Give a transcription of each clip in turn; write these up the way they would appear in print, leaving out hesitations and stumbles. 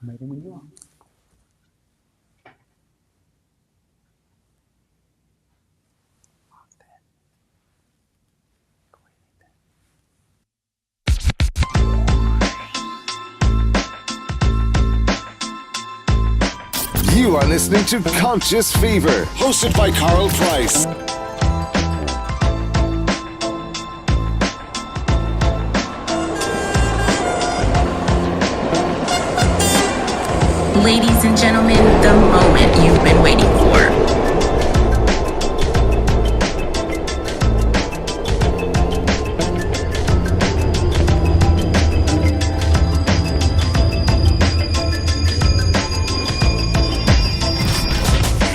Maybe when you are. You are listening to Conscious Fever, hosted by Carl Price. Ladies and gentlemen, the moment you've been waiting for.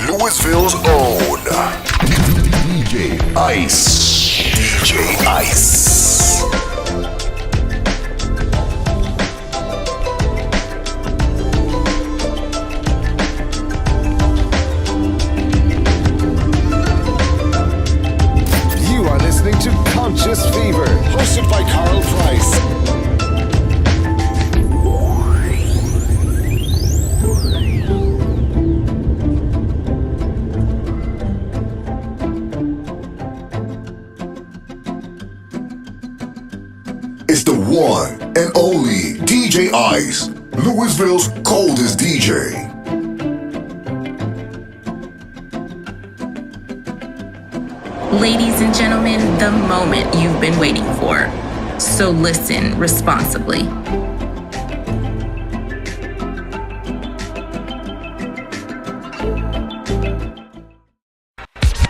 Louisville's own DJ Ice. DJ Ice. You are listening to Conscious Fever, hosted by Carl Price. It's the one and only DJ Ice, Louisville's coldest DJ. Ladies and gentlemen, the moment you've been waiting for. So listen responsibly.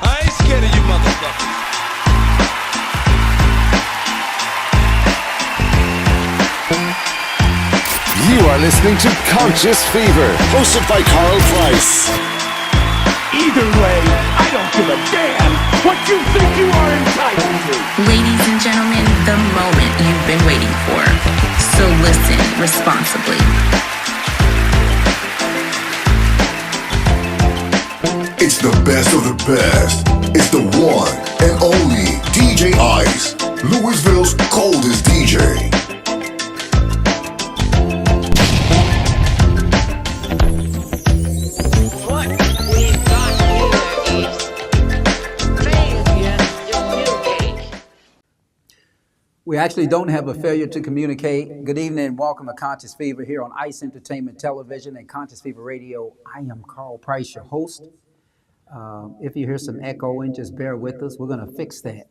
I ain't scared of you motherfuckers. You are listening to Conscious Fever, hosted by Carl Price. Either way, I don't give a damn what you think you are entitled to. Ladies and gentlemen, the moment you've been waiting for. So listen responsibly. It's the best of the best. It's the one and only DJ Ice, Louisville's coldest DJ. What we've got here is failure to communicate. We actually don't have a failure to communicate. Good evening and welcome to Conscious Fever here on Ice Entertainment Television and Conscious Fever Radio. I am Carl Price, your host. If you hear some echoing, just bear with us. We're going to fix that.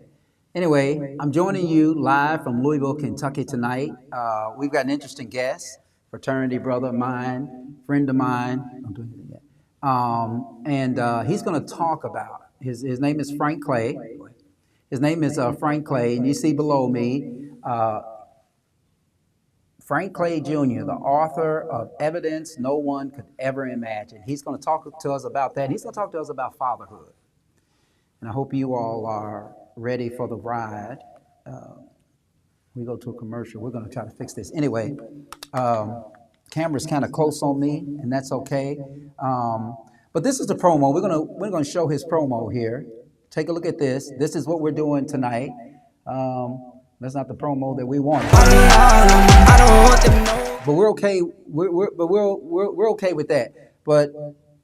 Anyway, I'm joining you live from Louisville, Kentucky tonight. We've got an interesting guest, fraternity brother of mine, friend of mine. Don't do anything yet. And he's going to talk about, his name is Frank Clay. His name is Frank Clay, and you see below me, Frank Clay Jr., the author of Evidence No One Could Ever Imagine. He's going to talk to us about that. He's going to talk to us about fatherhood. And I hope you all are ready for the ride. We go to a commercial. We're going to try to fix this. Anyway, camera's kind of close on me, and that's okay. But this is the promo. We're going to show his promo here. Take a look at this. This is what we're doing tonight. That's not the promo that we wanted. But we're okay. We're okay with that. But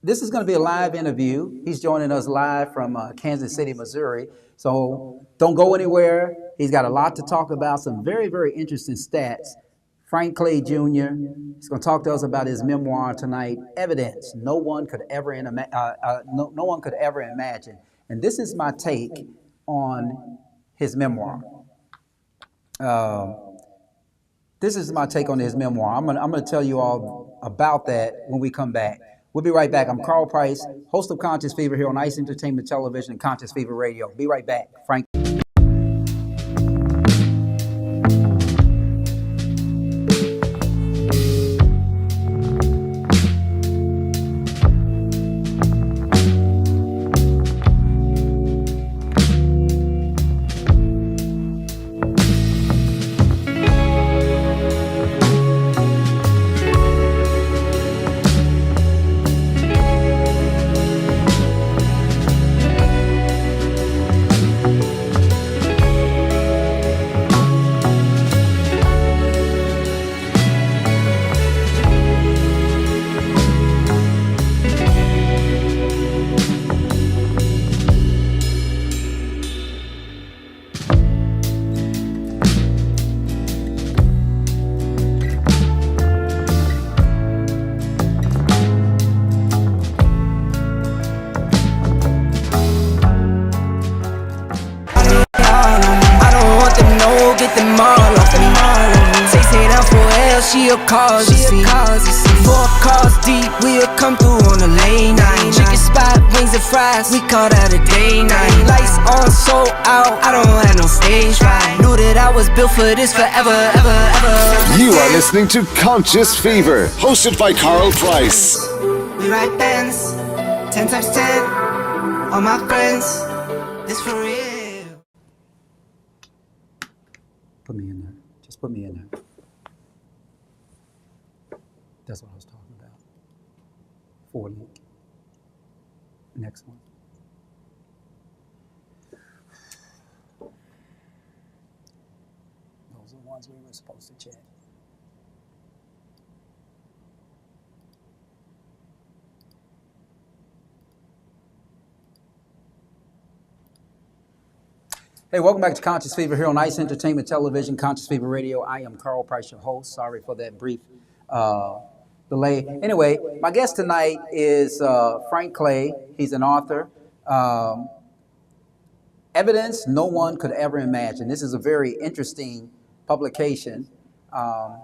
this is going to be a live interview. He's joining us live from Kansas City, Missouri. So don't go anywhere. He's got a lot to talk about. Some very, very interesting stats. Frank Clay Jr. He's going to talk to us about his memoir tonight. Evidence no one could ever no one could ever imagine. And this is my take on his memoir. This is my take on his memoir. I'm gonna tell you all about that when we come back. We'll be right back. I'm Carl Price, host of Conscious Fever here on Ice Entertainment Television and Conscious Fever Radio. Be right back. Frank. get them all off me. Say down for L, she'll cause a scene. 4 cars deep, we'll come through on a late night. Chicken spot, wings and fries, we call that a day night. Lights on, so out, I don't have no stage fright. Knew that I was built for this forever, ever, ever. You are listening to Conscious Fever, hosted by Carl Price. We ride bands, 10 times 10, all my friends, this for real. Put me in there. Just put me in there. That's what I was talking about. 4 link. Next one. Those are the ones we were supposed to check. Hey, welcome back to Conscious Fever here on Ice Entertainment Television, Conscious Fever Radio. I am Carl Price, your host. Sorry for that brief delay. Anyway, my guest tonight is Frank Clay. He's an author. Evidence No One Could Ever Imagine. This is a very interesting publication. God,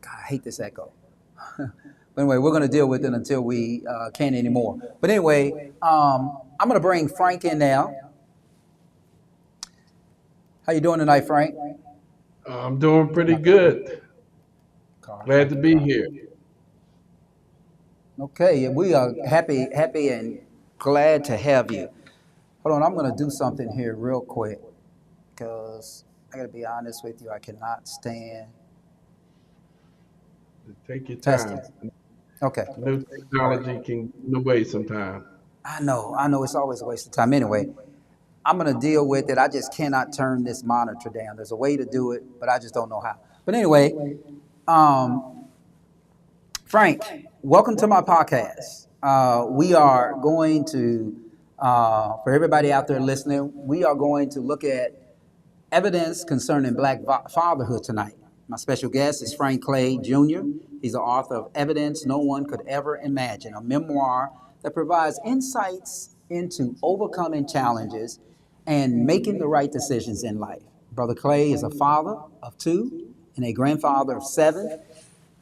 I hate this echo. But anyway, we're going to deal with it until we can't anymore. But anyway, I'm going to bring Frank in now. How you doing tonight, Frank? I'm doing pretty good. Glad to be here. Okay, we are happy and glad to have you. Hold on, I'm going to do something here real quick because I got to be honest with you, I cannot stand Take your testing. time. Okay. New technology can get in the way sometimes. I know, it's always a waste of time. Anyway, I'm going to deal with it. I just cannot turn this monitor down. There's a way to do it, but I just don't know how. But anyway, Frank, welcome to my podcast. We are going to, for everybody out there listening, we are going to look at evidence concerning Black fatherhood tonight. My special guest is Frank Clay Jr. He's the author of Evidence No One Could Ever Imagine, a memoir that provides insights into overcoming challenges and making the right decisions in life. Brother Clay is a father of 2 and a grandfather of 7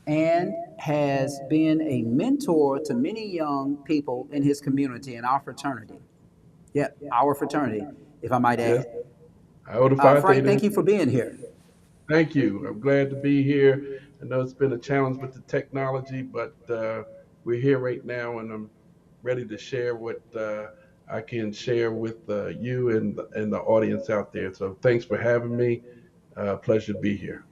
and has been a mentor to many young people in his community and our fraternity. Yeah, our fraternity, if I might add. Yes. Frank, thank you for being here. Thank you. I'm glad to be here. I know it's been a challenge with the technology, but we're here right now, and I'm ready to share what I can share with you and the audience out there. So thanks for having me. Pleasure to be here.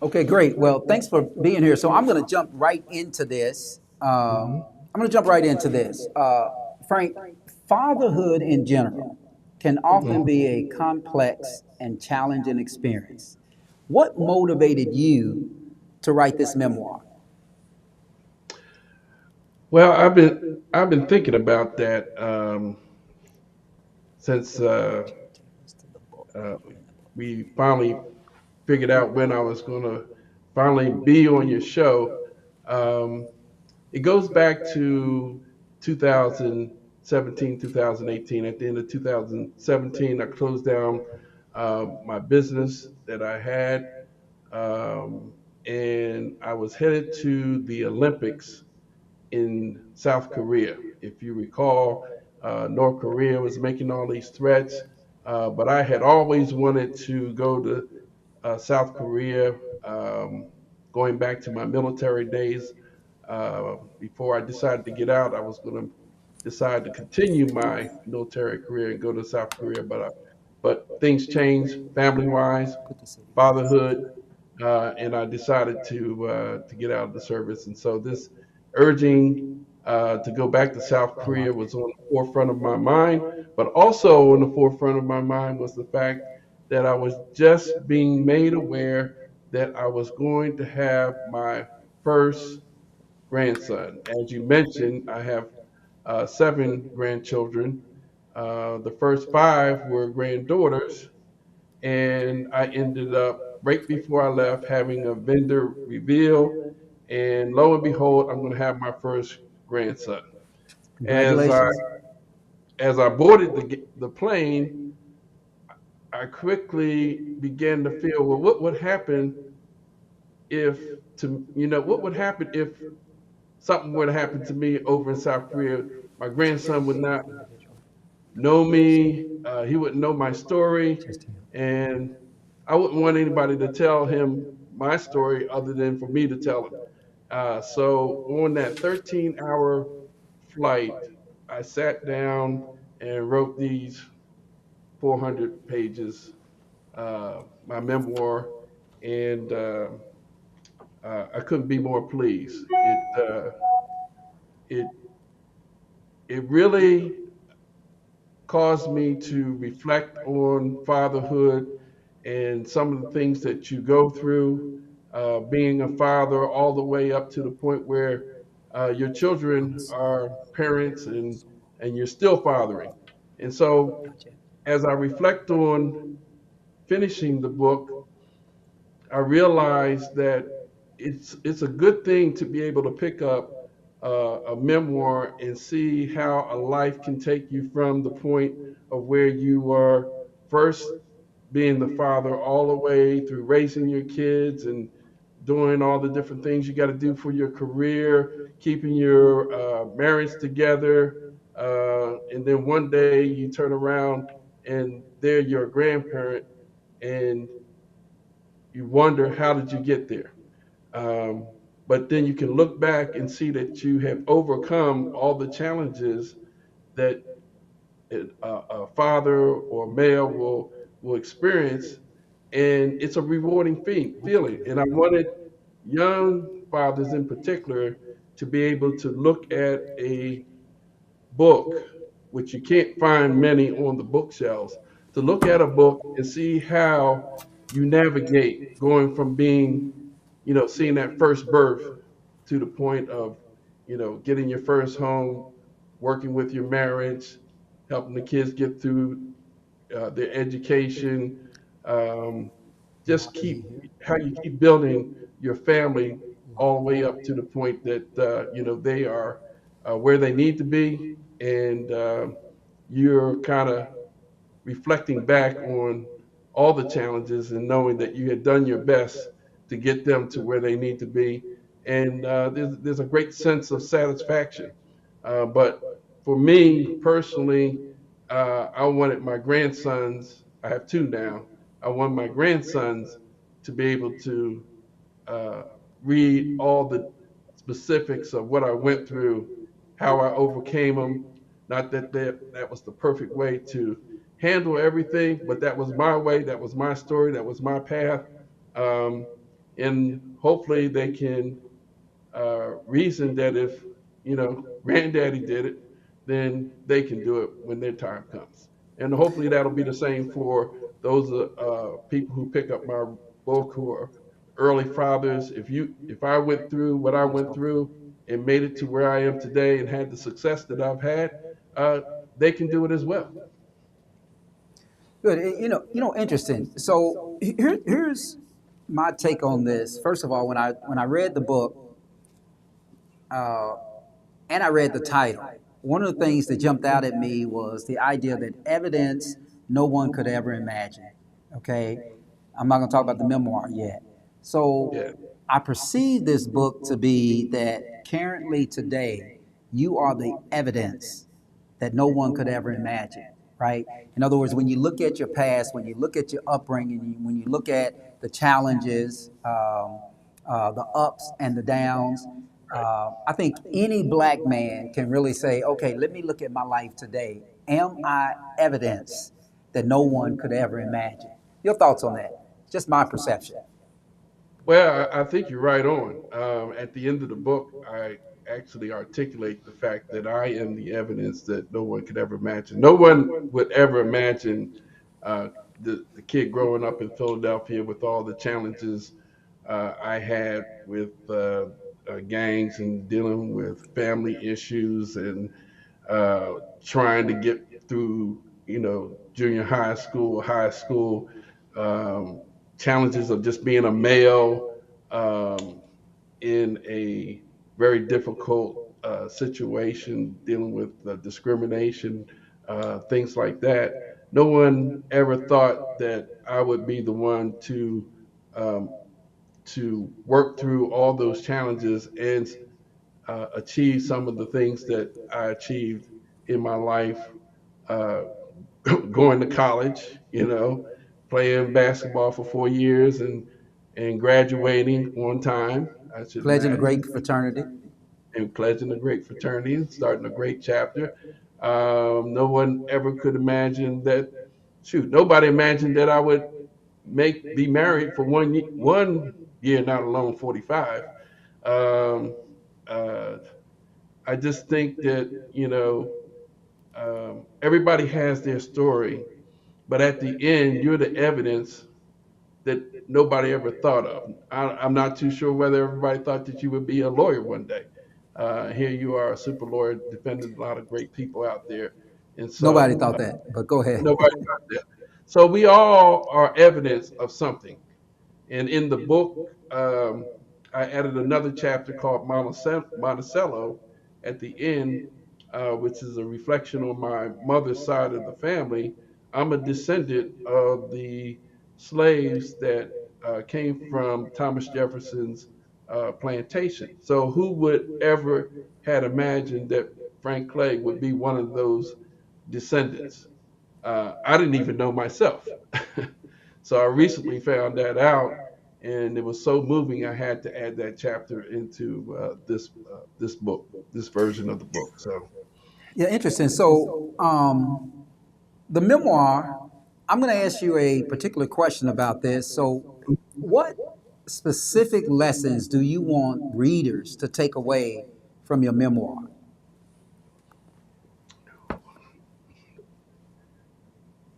Okay, great. Well, thanks for being here. So I'm going to jump right into this. Frank, fatherhood in general can often be a complex and challenging experience. What motivated you to write this memoir? Well, I've been thinking about that since we finally figured out when I was going to finally be on your show. It goes back to 2017, 2018. At the end of 2017, I closed down my business that I had, and I was headed to the Olympics in South Korea. If you recall, North Korea was making all these threats, but I had always wanted to go to South Korea, going back to my military days. Before I decided to get out, I was going to decide to continue my military career and go to South Korea, but things changed family-wise, fatherhood, and I decided to get out of the service. And so this urging to go back to South Korea was on the forefront of my mind, but also on the forefront of my mind was the fact that I was just being made aware that I was going to have my first grandson. As you mentioned, I have 7 grandchildren. The first 5 were granddaughters, and I ended up right before I left having a vendor reveal, and lo and behold, I'm going to have my first grandson. As I Congratulations. as I boarded the plane, I quickly began to feel, well, what would happen if what would happen if something were to happen to me over in South Korea? My grandson would not know me. He wouldn't know my story, and I wouldn't want anybody to tell him my story other than for me to tell him. So on that 13-hour flight, I sat down and wrote these 400 pages, my memoir, and I couldn't be more pleased. It it really caused me to reflect on fatherhood and some of the things that you go through, being a father, all the way up to the point where your children are parents and you're still fathering. And so, as I reflect on finishing the book, I realized that it's a good thing to be able to pick up a memoir and see how a life can take you from the point of where you are first being the father all the way through raising your kids and doing all the different things you got to do for your career, keeping your marriage together, and then one day you turn around and they're your grandparent, and you wonder how did you get there. um, but then you can look back and see that you have overcome all the challenges that a father or male will experience, and it's a rewarding feeling. And I wanted young fathers in particular to be able to look at a book, which you can't find many on the bookshelves, to look at a book and see how you navigate going from being, seeing that first birth to the point of, getting your first home, working with your marriage, helping the kids get through their education, um, just keep how you keep building your family all the way up to the point that they are where they need to be, and you're kind of reflecting back on all the challenges and knowing that you had done your best to get them to where they need to be. And there's a great sense of satisfaction. But for me personally, I wanted my grandsons, I have two now, I want my grandsons to be able to uh, read all the specifics of what I went through, how I overcame them. Not that was the perfect way to handle everything, but that was my way, that was my story, that was my path. Um, and hopefully they can reason that if granddaddy did it, then they can do it when their time comes. And hopefully that'll be the same for those people who pick up my book who are early fathers. If I went through what I went through and made it to where I am today and had the success that I've had, uh, they can do it as well. Good. Interesting. So here's my take on this. First of all, when I read the book, uh, and I read the title, one of the things that jumped out at me was the idea that evidence no one could ever imagine. Okay, I'm not going to talk about the memoir yet. So Yeah. I perceive this book to be that currently today, you are the evidence that no one could ever imagine, right? In other words, when you look at your past, when you look at your upbringing, when you look at the challenges, the ups and the downs, I think any black man can really say, okay, let me look at my life today. Am I evidence that no one could ever imagine? Your thoughts on that? Just my perception. Well, I think you're right on. At the end of the book, I actually articulate the fact that I am the evidence that no one could ever imagine. No one would ever imagine uh, the kid growing up in Philadelphia with all the challenges I had with gangs and dealing with family issues and uh, trying to get through, junior high school, um, challenges of just being a male um, in a very difficult situation, dealing with discrimination, things like that. no one ever thought that I would be the one um, to work through all those challenges and achieve some of the things that I achieved in my life. Uh, Going to college, playing basketball for 4 years and graduating on time, I should Pledging a imagine, great fraternity. and pledging a great fraternity and starting a great chapter. No one ever could imagine that. Shoot, nobody imagined that I would make be married for 1 year, not alone 45. Um, uh, I just think that everybody has their story, but at the end, you're the evidence that nobody ever thought of. I'm not too sure whether everybody thought that you would be a lawyer one day. Here you are, a super lawyer, defending a lot of great people out there, and Nobody so thought that, but go ahead. nobody thought that. So we all are evidence of something. And in the book, I added another chapter called Monticello at the end, which is a reflection on my mother's side of the family. I'm a descendant of the slaves that came from Thomas Jefferson's plantation. So who would ever had imagined that Frank Clay would be one of those descendants? I didn't even know myself. So I recently found that out, and it was so moving. I had to add that chapter into this book, this version of the book. So Yeah, interesting. So, the memoir, I'm going to ask you a particular question about this. So, what specific lessons do you want readers to take away from your memoir?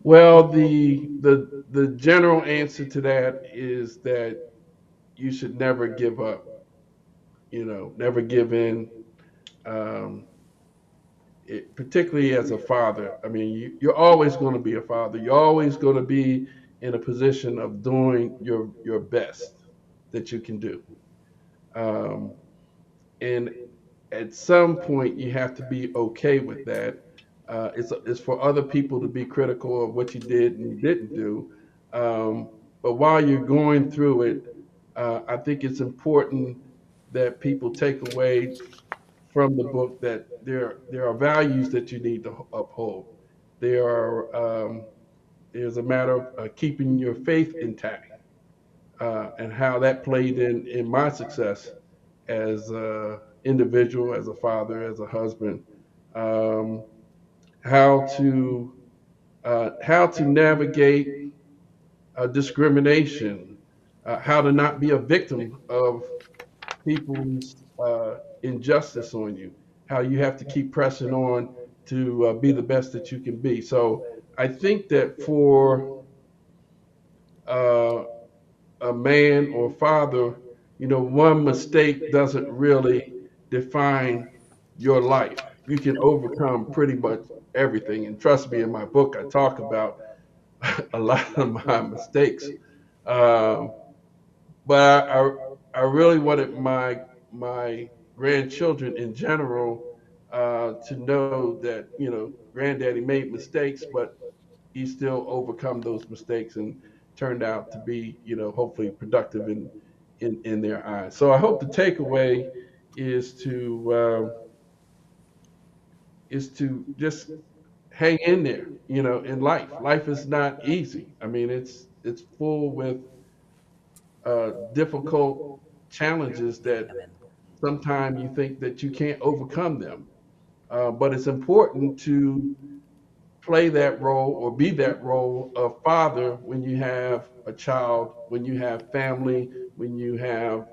well, the general answer to that is that you should never give up. Never give in. Um, Particularly as a father. I mean, you're always going to be a father. You're always going to be in a position of doing your best that you can do. Um, and at some point, you have to be okay with that. It's for other people to be critical of what you did and you didn't do. Um, but while you're going through it, I think it's important that people take away from the book that there are values that you need to uphold. There are there's a matter of keeping your faith intact, and how that played in my success as a individual, as a father, as a husband. Um, how to navigate discrimination, how to not be a victim of people's injustice on you, how you have to keep pressing on to be the best that you can be. So I think that for uh, a man or father, one mistake doesn't really define your life. You can overcome pretty much everything. And trust me, in my book, I talk about a lot of my mistakes. Um, but I really wanted my grandchildren in general to know that granddaddy made mistakes, but he still overcome those mistakes and turned out to be hopefully productive in their eyes. So I hope the takeaway is to just hang in there. In life, life is not easy. I mean, it's full with difficult challenges that sometimes you think that you can't overcome them. But it's important to play that role or be that role of father when you have a child, when you have family, when you have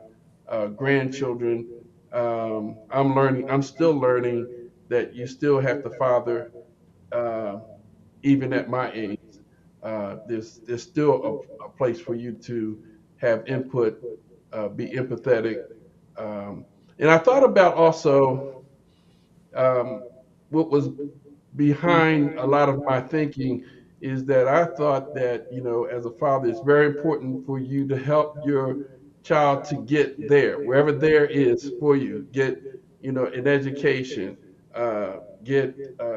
grandchildren. I'm still learning that you still have to father, uh, even at my age. There's still a place for you to have input, be empathetic. Um, and I thought about also um, what was behind a lot of my thinking is that I thought that, as a father, it's very important for you to help your child to get there, wherever there is for you, get, an education, get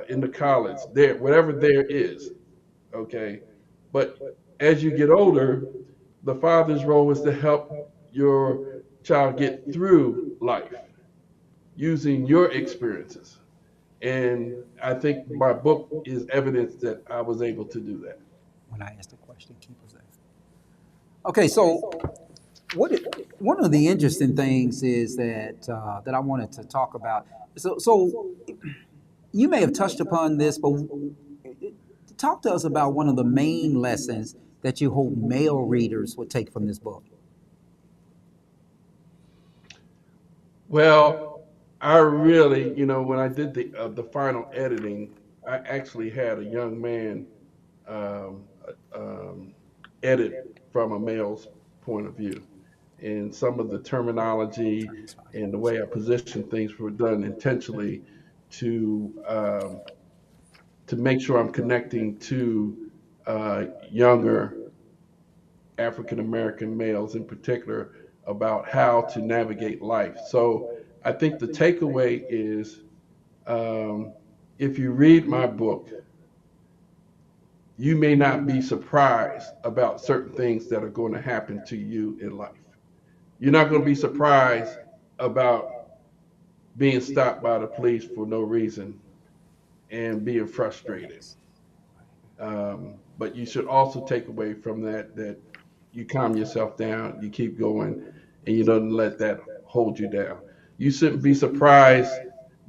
into college, there, whatever there is. Okay. But as you get older, the father's role is to help your child get through life using your experiences. And I think my book is evidence that I was able to do that. When I asked the question, keep us there. Okay, so one of the interesting things is that I wanted to talk about. So you may have touched upon this, but talk to us about one of the main lessons that you hope male readers would take from this book. Well, I really, when I did the final editing, I actually had a young man um, edit from a male's point of view, and some of the terminology and the way I position things were done intentionally to make sure I'm connecting to younger African American males in particular about how to navigate life. So I think the takeaway is um, if you read my book, you may not be surprised about certain things that are going to happen to you in life. You're not going to be surprised about being stopped by the police for no reason and being frustrated. But you should also take away from that you calm yourself down, you keep going, and you don't let that hold you down. You shouldn't be surprised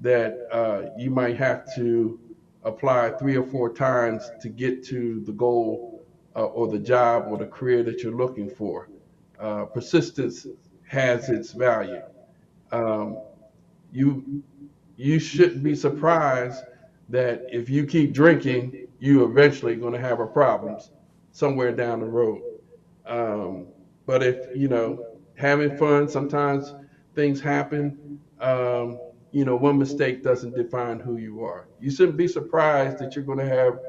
that you might have to apply 3 or 4 times to get to the goal or the job or the career that you're looking for. Persistence has its value. Um, you you shouldn't be surprised that if you keep drinking, you eventually going to have a problems somewhere down the road. Um, but if having fun, sometimes things happen. One mistake doesn't define who you are. You shouldn't be surprised that you're going to have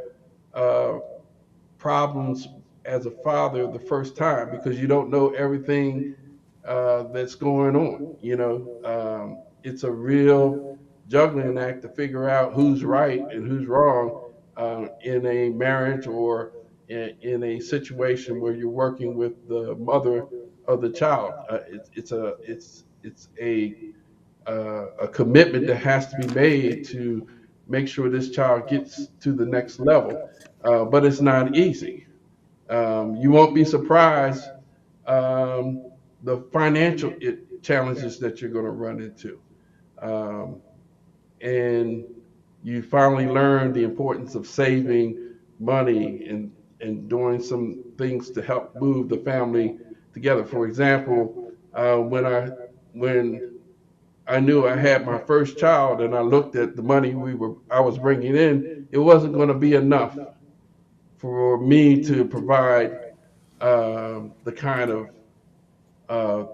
uh, problems as a father the first time because you don't know everything that's going on. It's a real juggling act to figure out who's right and who's wrong in a marriage or in a situation where you're working with the mother of the child. It's a commitment that has to be made to make sure this child gets to the next level. But it's not easy. You won't be surprised um, the financial challenges that you're going to run into. Um, and you finally learn the importance of saving money and doing some things to help move the family together. For example, when I knew I had my first child and I looked at the money I was bringing in, it wasn't going to be enough for me to provide the kind of uh,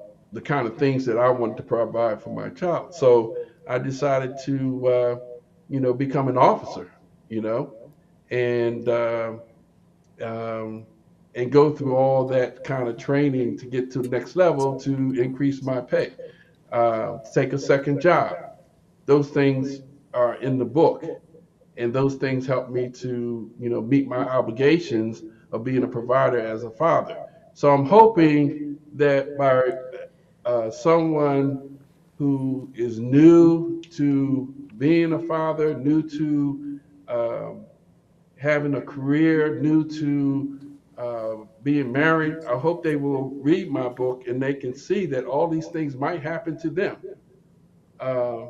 things that I wanted to provide for my child. So I decided to, become an officer, you know, and um, go through all that kind of training to get to the next level to increase my pay. Take a second job. Those things are in the book, and those things help me to, meet my obligations of being a provider as a father. So I'm hoping that by someone who is new to being a father, new to um, having a career, new to being married, I hope they will read my book and they can see that all these things might happen to them. Uh,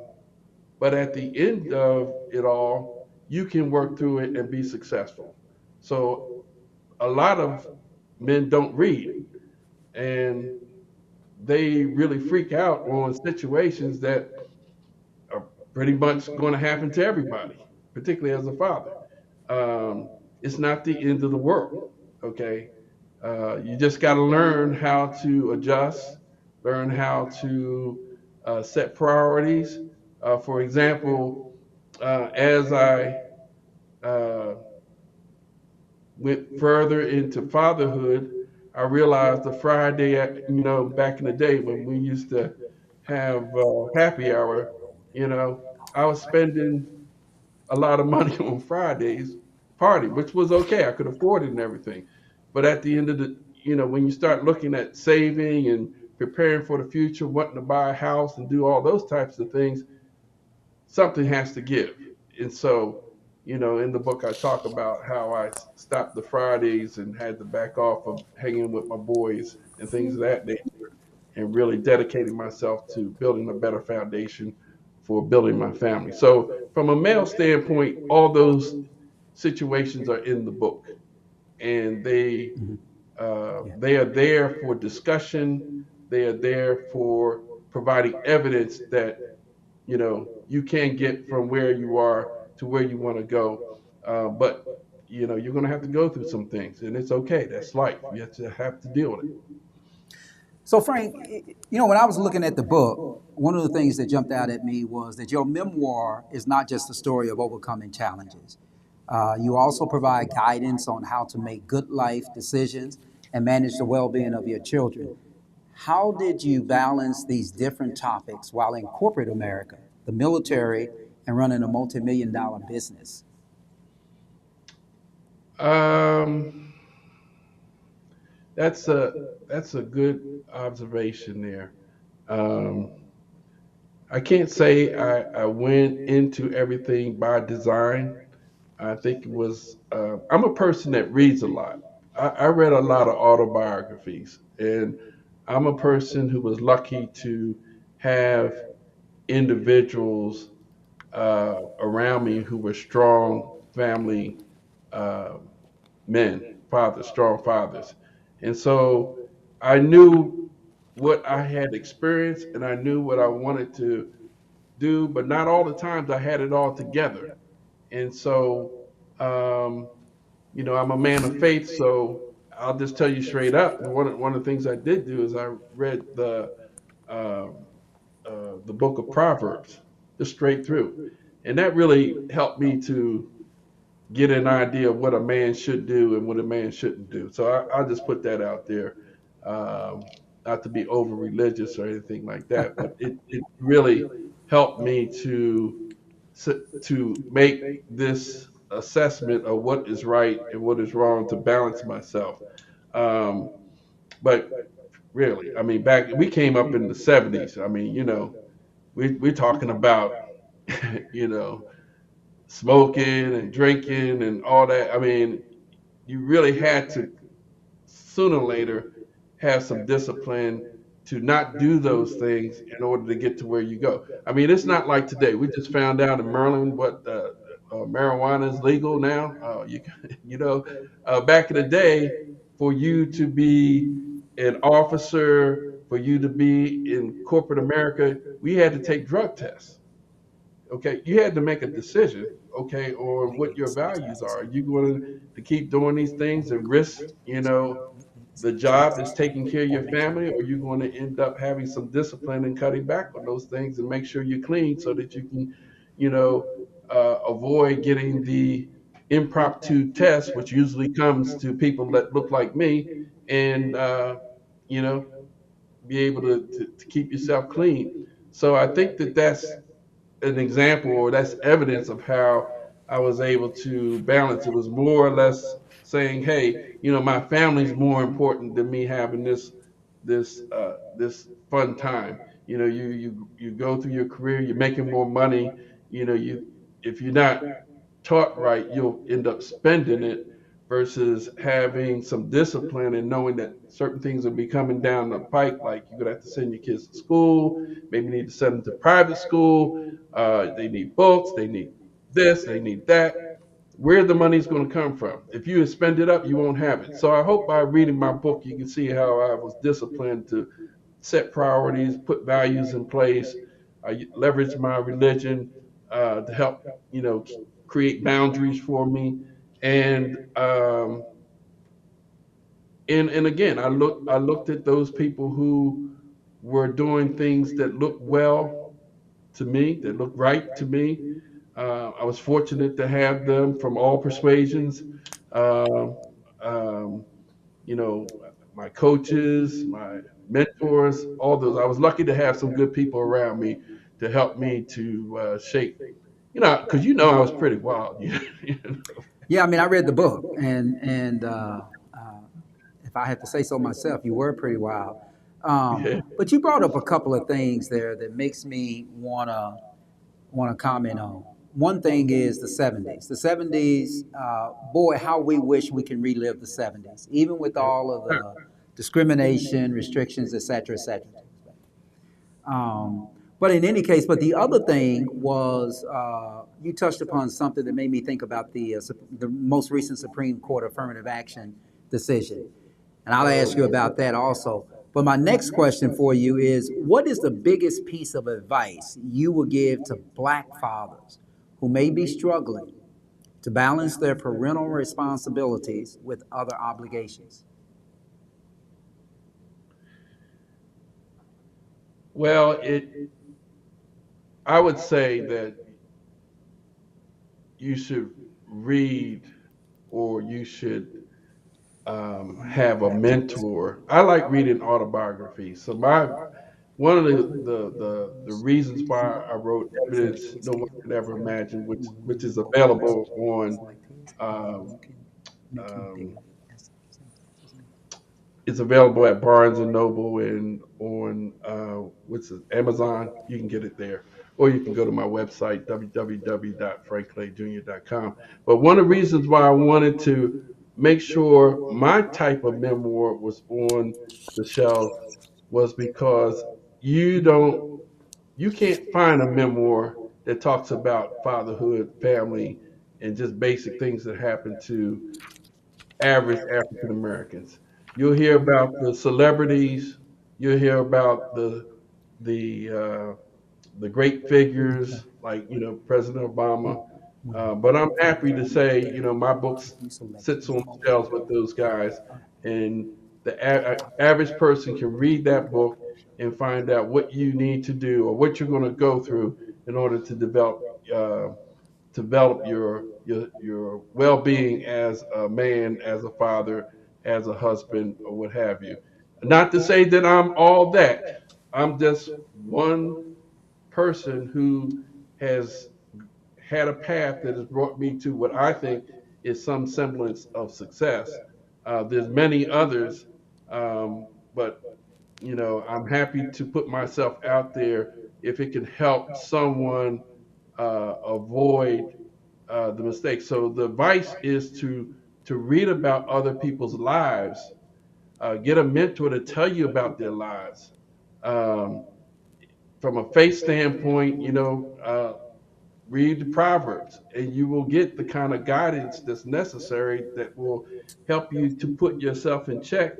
but at the end of it all, you can work through it and be successful. So a lot of men don't read and they really freak out on situations that are pretty much going to happen to everybody, particularly as a father. Um, it's not the end of the world, okay? You just got to learn how to adjust, learn how to set priorities. For example, as I uh, went further into fatherhood, I realized the Friday, back in the day when we used to have happy hour, I was spending a lot of money on Fridays party, which was okay. I could afford it and everything. But at the end of the, when you start looking at saving and preparing for the future, wanting to buy a house and do all those types of things, something has to give. And so, in the book, I talk about how I stopped the Fridays and had to back off of hanging with my boys and things of that nature, and really dedicating myself to building a better foundation for building my family. So, from a male standpoint, all those situations are in the book, and they are there for discussion. They are there for providing evidence that you can get from where you are to where you want to go. But you're going to have to go through some things, and it's okay. That's life. You have to deal with it. So, Frank, when I was looking at the book, one of the things that jumped out at me was that your memoir is not just a story of overcoming challenges. You also provide guidance on how to make good life decisions and manage the well being of your children. How did you balance these different topics while in corporate America, the military, and running a multi-million-dollar business? Um, that's a good observation there. Um, I can't say I went into everything by design. I think it was. I'm a person that reads a lot. I read a lot of autobiographies, and I'm a person who was lucky to have individuals around me who were strong family uh, men, fathers, strong fathers. And so I knew what I had experienced and I knew what I wanted to do, but not all the times I had it all together. And so, um, I'm a man of faith, so I'll just tell you straight up. One of the things I did do is I read um, the book of Proverbs just straight through, and that really helped me to get an idea of what a man should do and what a man shouldn't do. So I'll just put that out there, um, not to be over religious or anything like that, but it really helped me to make this assessment of what is right and what is wrong to balance myself. Um, but really, I mean, back we came up in the '70s. I mean, we're talking about you know smoking and drinking and all that. I mean, you really had to sooner or later have some discipline to not do those things in order to get to where you go. I mean, it's not like today. We just found out in Maryland what marijuana is legal now. Back in the day, for you to be an officer, for you to be in corporate America, we had to take drug tests. Okay, you had to make a decision, okay, on what your values are. Are you going to keep doing these things and risk, the job is taking care of your family, or are you going to end up having some discipline and cutting back on those things and make sure you're clean so that you can, you know, avoid getting the impromptu test, which usually comes to people that look like me, and you know, be able to keep yourself clean. So I think that that's an example or that's evidence of how I was able to balance. It was more or less saying, hey, my family's more important than me having this fun time. You go through your career, you're making more money. You if you're not taught right, you'll end up spending it versus having some discipline and knowing that certain things will be coming down the pike, like you're gonna have to send your kids to school, maybe you need to send them to private school, they need books, they need this, they need that. Where the money's going to come from? If you spend it up, you won't have it. So I hope by reading my book, you can see how I was disciplined to set priorities, put values in place. I leverage my religion to help, create boundaries for me. And and again, I looked at those people who were doing things that looked well to me, that looked right to me. I was fortunate to have them from all persuasions. Um, um, you know, my coaches, my mentors, all those. I was lucky to have some good people around me to help me to shape. Because I was pretty wild. Yeah, I mean, I read the book, if I have to say so myself, you were pretty wild. Yeah. But you brought up a couple of things there that makes me wanna comment on. One thing is the '70s. The '70s, boy, how we wish we can relive the '70s, even with Yeah. all of the discrimination, restrictions, et cetera, et cetera. Um, but in any case, but the other thing was you touched upon something that made me think about the most recent Supreme Court affirmative action decision, and I'll Oh, ask you about that also. But my next question for you is, what is the biggest piece of advice you would give to Black fathers who may be struggling to balance their parental responsibilities with other obligations? well, I would say that you should read or you should have a mentor. I like reading autobiographies. So one of the reasons why I wrote Evidence No One Could Ever Imagine, which is available on um, um, it's available at Barnes and Noble and on what's it, Amazon. You can get it there, or you can go to my website www.frankclayjr.com. But one of the reasons why I wanted to make sure my type of memoir was on the shelf was because you don't you can't find a memoir that talks about fatherhood, family, and just basic things that happen to average African Americans. You'll hear about the celebrities. You'll hear about the uh, the great figures like President Obama. But I'm happy to say my book sits on the shelves with those guys, and the average person can read that book and find out what you need to do or what you're going to go through in order to uh, develop your well-being as a man, as a father, as a husband, or what have you. Not to say that I'm all that. I'm just one person who has had a path that has brought me to what I think is some semblance of success. There's many others, but I'm happy to put myself out there if it can help someone avoid the mistakes. So the advice is to read about other people's lives, get a mentor to tell you about their lives. Um, from a faith standpoint, read the Proverbs, and you will get the kind of guidance that's necessary that will help you to put yourself in check,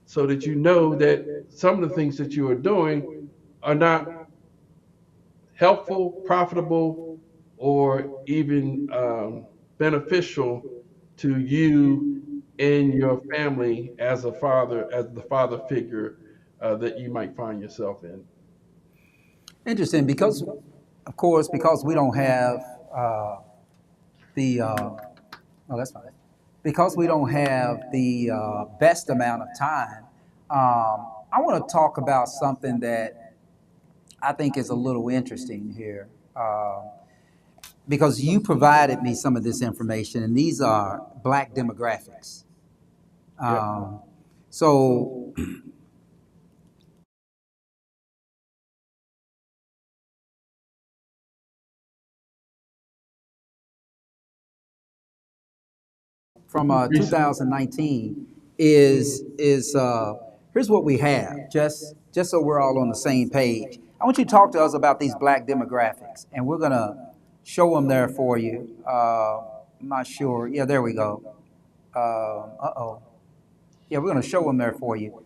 so that you know that some of the things that you are doing are not helpful, profitable, or even beneficial to you and your family as a father, as the father figure that you might find yourself in. Interesting, because, of course, because we don't have the oh, that's fine. Because we don't have the best amount of time, I want to talk about something that I think is a little interesting here. Because you provided me some of this information, and these are Black demographics. Yep. Um, so, from Recent. 2019 is here's what we have. Just so we're all on the same page. I want you to talk to us about these Black demographics, and we're gonna show them there for you. I'm not sure. Yeah, there we go. Uh-oh. Yeah, we're gonna show them there for you.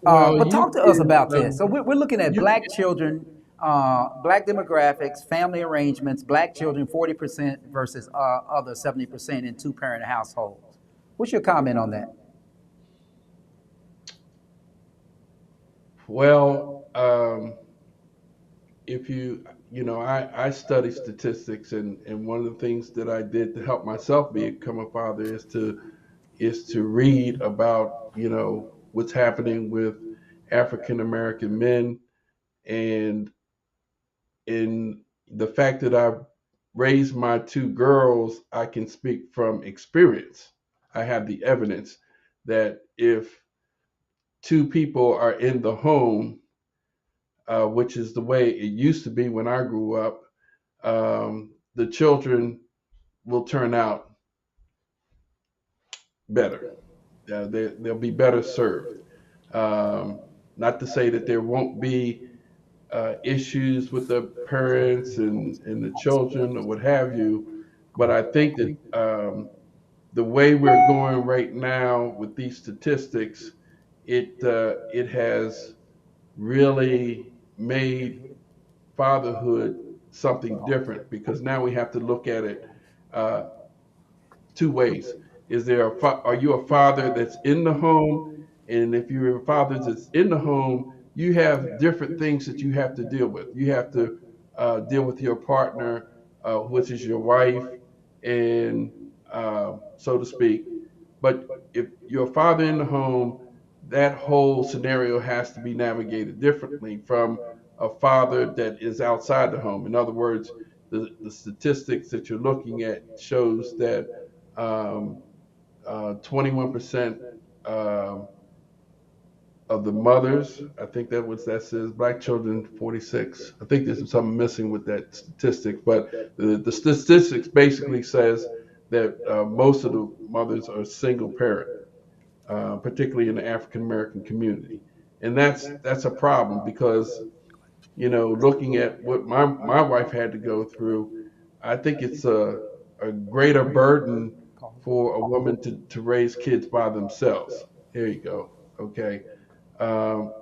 Well, But you talk to us can. about this. So we're looking at You Black children, Black demographics, family arrangements, Black children 40% versus other 70% in two-parent households. What's your comment on that? well, if I study statistics, and one of the things that I did to help myself become a father is to read about what's happening with African American men, and in the fact that I raised my two girls, I can speak from experience. I have the evidence that if two people are in the home, which is the way it used to be when I grew up, the children will turn out better. They'll be better served. Um, Not to say that there won't be issues with the parents and the children or what have you, but I think that the way we're going right now with these statistics, it has really made fatherhood something different because now we have to look at it uh, two ways. Are you a father that's in the home? And if you're a father that's in the home, you have different things that you have to deal with. You have to deal with your partner, which is your wife, and so to speak. But if you're a father in the home, that whole scenario has to be navigated differently from a father that is outside the home. In other words, the statistics that you're looking at shows that um, 21% um, of the mothers, I think that says black children 46. I think there's something missing with that statistic, but the statistics basically says that most of the mothers are single parent, particularly in the African American community, and that's a problem because looking at what my wife had to go through, I think it's a greater burden for a woman to raise kids by themselves. Here you go. Okay. Um,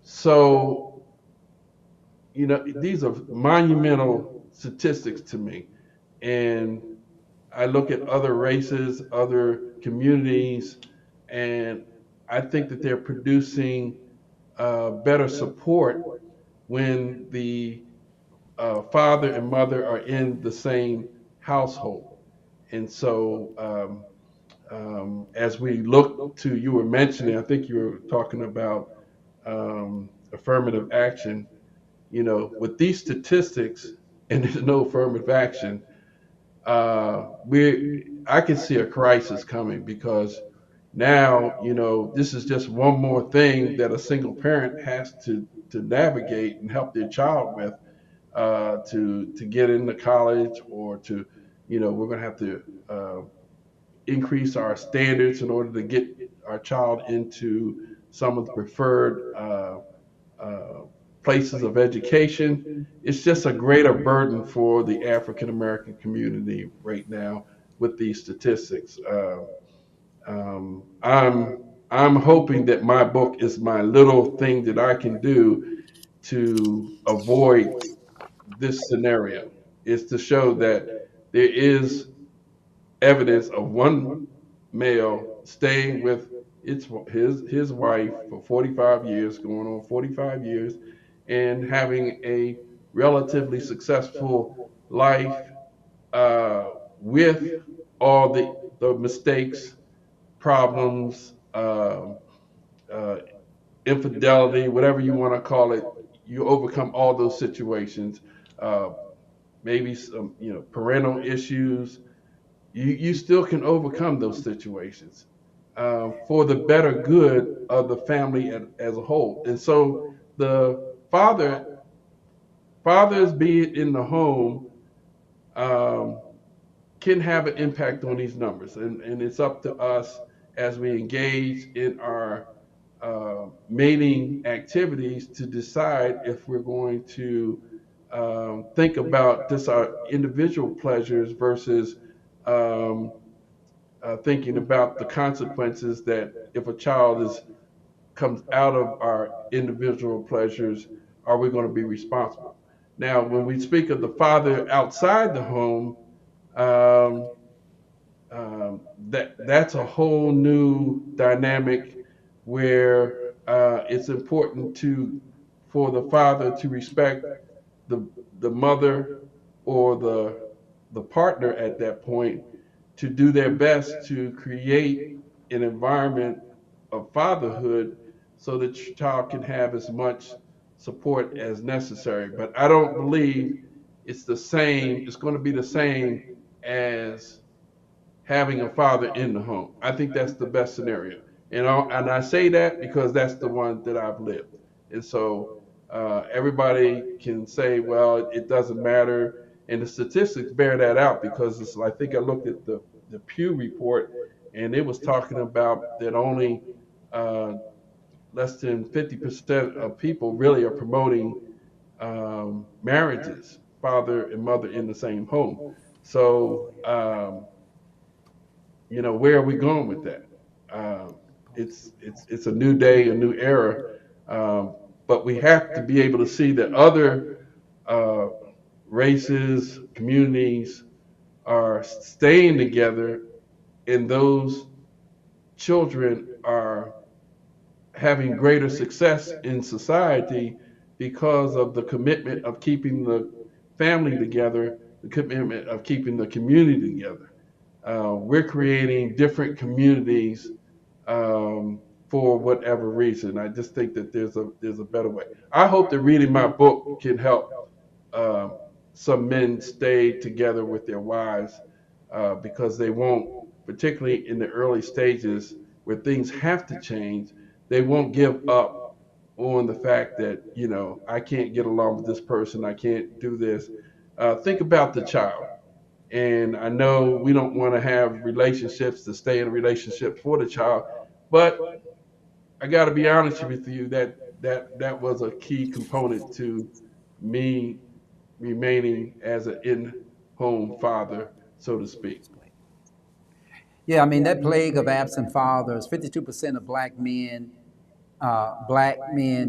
so, these are monumental statistics to me. And I look at other races, other communities, and I think that they're producing better support when the father and mother are in the same household. And so, as we look to, you were mentioning, I think you were talking about affirmative action. With these statistics, and there's no affirmative action, we I can see a crisis coming because now, this is just one more thing that a single parent has to navigate and help their child with to get into college or to, we're going to have to increase our standards in order to get our child into some of the preferred uh, places of education. It's just a greater burden for the African American community right now with these statistics. I'm hoping that my book is my little thing that I can do to avoid this scenario. Is to show that there is evidence of one male staying with his wife for 45 years, going on 45 years, and having a relatively successful life uh, with all the mistakes, problems, uh, infidelity, whatever you want to call it. You overcome all those situations. Uh, Maybe some, parental issues, you still can overcome those situations for the better good of the family as a whole. And so the father, fathers being in the home, um, can have an impact on these numbers, and it's up to us as we engage in our mating activities to decide if we're going to think about just our individual pleasures versus um, thinking about the consequences that if a child is comes out of our individual pleasures, are we going to be responsible? Now, when we speak of the father outside the home, um, that's a whole new dynamic where it's important to for the father to respect the the mother or the partner at that point to do their best to create an environment of fatherhood so that your child can have as much support as necessary. But I don't believe it's the same. It's going to be the same as having a father in the home. I think that's the best scenario. And I say that because that's the one that I've lived. And so everybody can say, well, it doesn't matter. And the statistics bear that out because I think I looked at the Pew report and it was talking about that only uh, less than 50% of people really are promoting marriages, father and mother in the same home. So, where are we going with that? Um, it's a new day, a new era, um, but we have to be able to see that other uh, races, communities are staying together, and those children are having greater success in society because of the commitment of keeping the family together, the commitment of keeping the community together. We're creating different communities for whatever reason. I just think that there's a better way. I hope that reading my book can help um, some men stay together with their wives because they won't, particularly in the early stages where things have to change, they won't give up on the fact that, I can't get along with this person, I can't do this. Think about the child. And I know we don't want to have relationships to stay in a relationship for the child, but I got to be honest with you that was a key component to me remaining as an in-home father, so to speak. Yeah, I mean, that plague of absent fathers, 52% of black men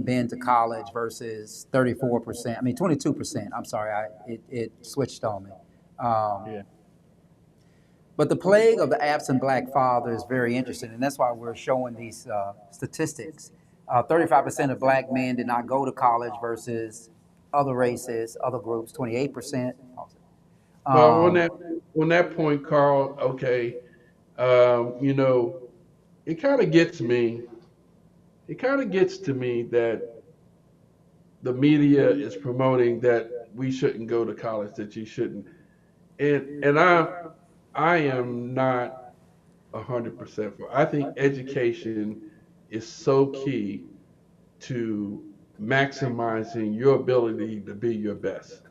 been to college versus 34%. I mean, 22%. I'm sorry, it switched on me. Um, Yeah. but the plague of the absent black father is very interesting, and that's why we're showing these statistics. 35% of black men did not go to college versus other races, other groups, 28%. Well, on Um, that point, Carl, okay, you know, it kind of gets me. It kind of gets to me that the media is promoting that we shouldn't go to college, that you shouldn't, and I am not 100% for. I think education is so key to maximizing your ability to be your best.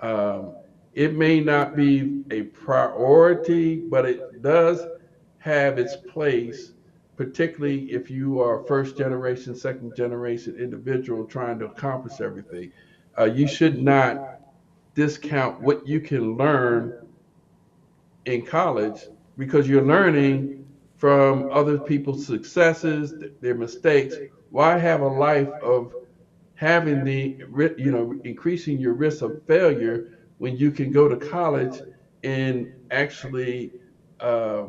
Um, it may not be a priority, but it does have its place, particularly if you are a first generation, second generation individual trying to accomplish everything. You should not discount what you can learn in college because you're learning from other people's successes, their mistakes. Why have a life of having increasing your risk of failure when you can go to college and actually uh,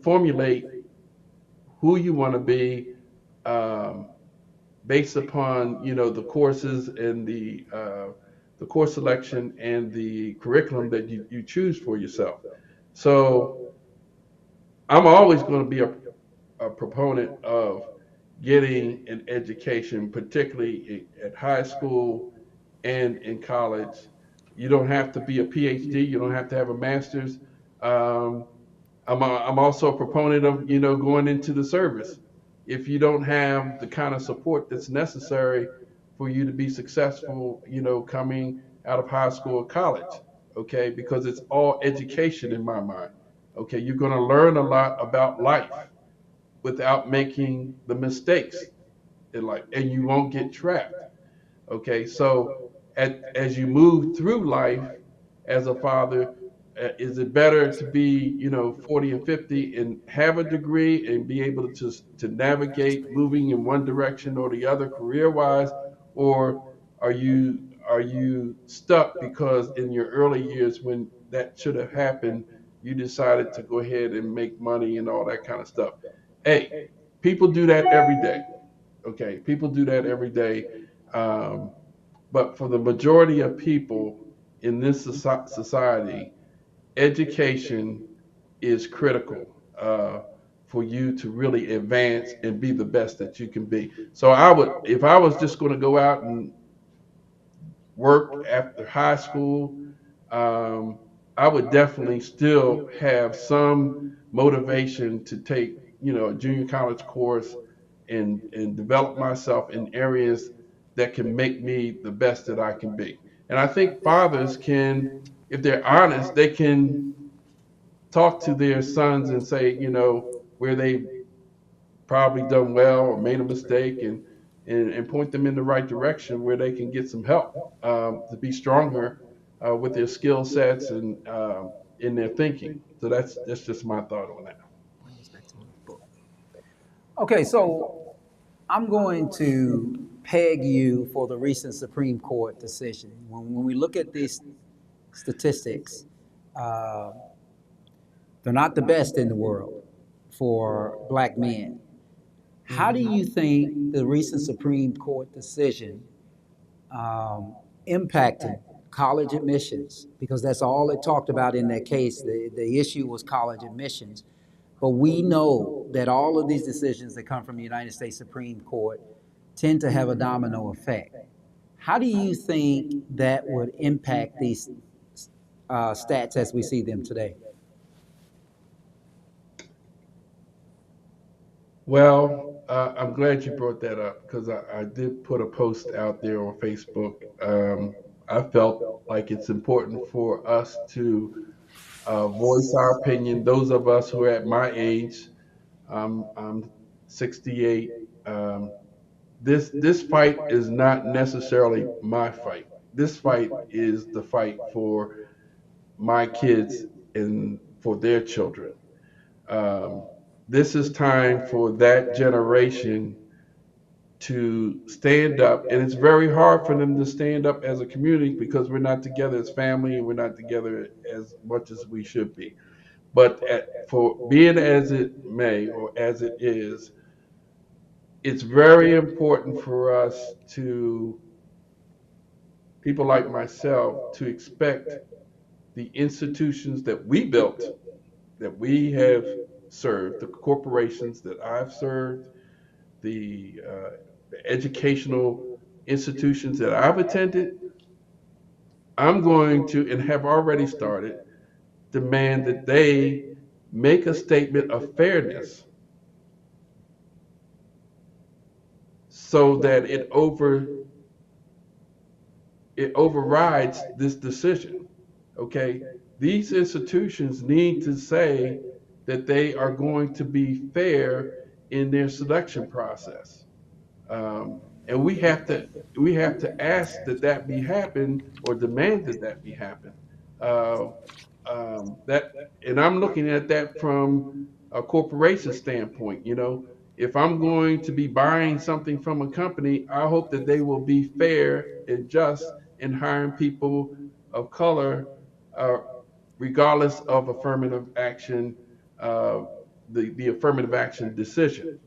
formulate who you want to be um, based upon the courses and the course selection and the curriculum that you choose for yourself. So I'm always going to be a proponent of getting an education, particularly at high school and in college. You don't have to be a PhD. You don't have to have a master's. Um, I'm also a proponent of going into the service. If you don't have the kind of support that's necessary for you to be successful, coming out of high school or college, okay, because it's all education in my mind. Okay, you're going to learn a lot about life without making the mistakes in life, and you won't get trapped. Okay, so as you move through life as a father, is it better to be 40 and 50 and have a degree and be able to navigate moving in one direction or the other career wise, or are you stuck because in your early years when that should have happened, you decided to go ahead and make money and all that kind of stuff? Hey, people do that every day. Okay, people do that every day. Um, but for the majority of people in this society, education is critical for you to really advance and be the best that you can be. So if I was just going to go out and work after high school, um, I would definitely still have some motivation to take, a junior college course and develop myself in areas that can make me the best that I can be. And I think fathers can, if they're honest, they can talk to their sons and say, where they probably done well or made a mistake, and point them in the right direction where they can get some help to be stronger with their skill sets and in their thinking. So that's just my thought on that. Okay, so I'm going to peg you for the recent Supreme Court decision. When we look at these statistics, uh, they're not the best in the world for black men. How do you think the recent Supreme Court decision um, impacted college admissions? Because that's all it talked about in that case. The issue was college admissions. But we know that all of these decisions that come from the United States Supreme Court tend to have a domino effect. How do you think that would impact these stats as we see them today? Well, I'm glad you brought that up because I did put a post out there on Facebook. I felt like it's important for us to voice our opinion. Those of us who are at my age, I'm 68. This fight is not necessarily my fight. This fight is the fight for my kids and for their children. Um, this is time for that generation to stand up, and it's very hard for them to stand up as a community because we're not together as family and we're not together as much as we should be. But for being as it may or as it is, it's very important for us to, people like myself, to expect the institutions that we built, that we have served, the corporations that I've served, the educational institutions that I've attended. I'm going to, and have already started, demand that they make a statement of fairness so that it overrides this decision. Okay, these institutions need to say that they are going to be fair in their selection process, and we have to ask that that be happen or demand that that be happen. Uh, that and I'm looking at that from a corporation standpoint. If I'm going to be buying something from a company, I hope that they will be fair and just in hiring people of color, uh, regardless of affirmative action, uh, the affirmative action decision.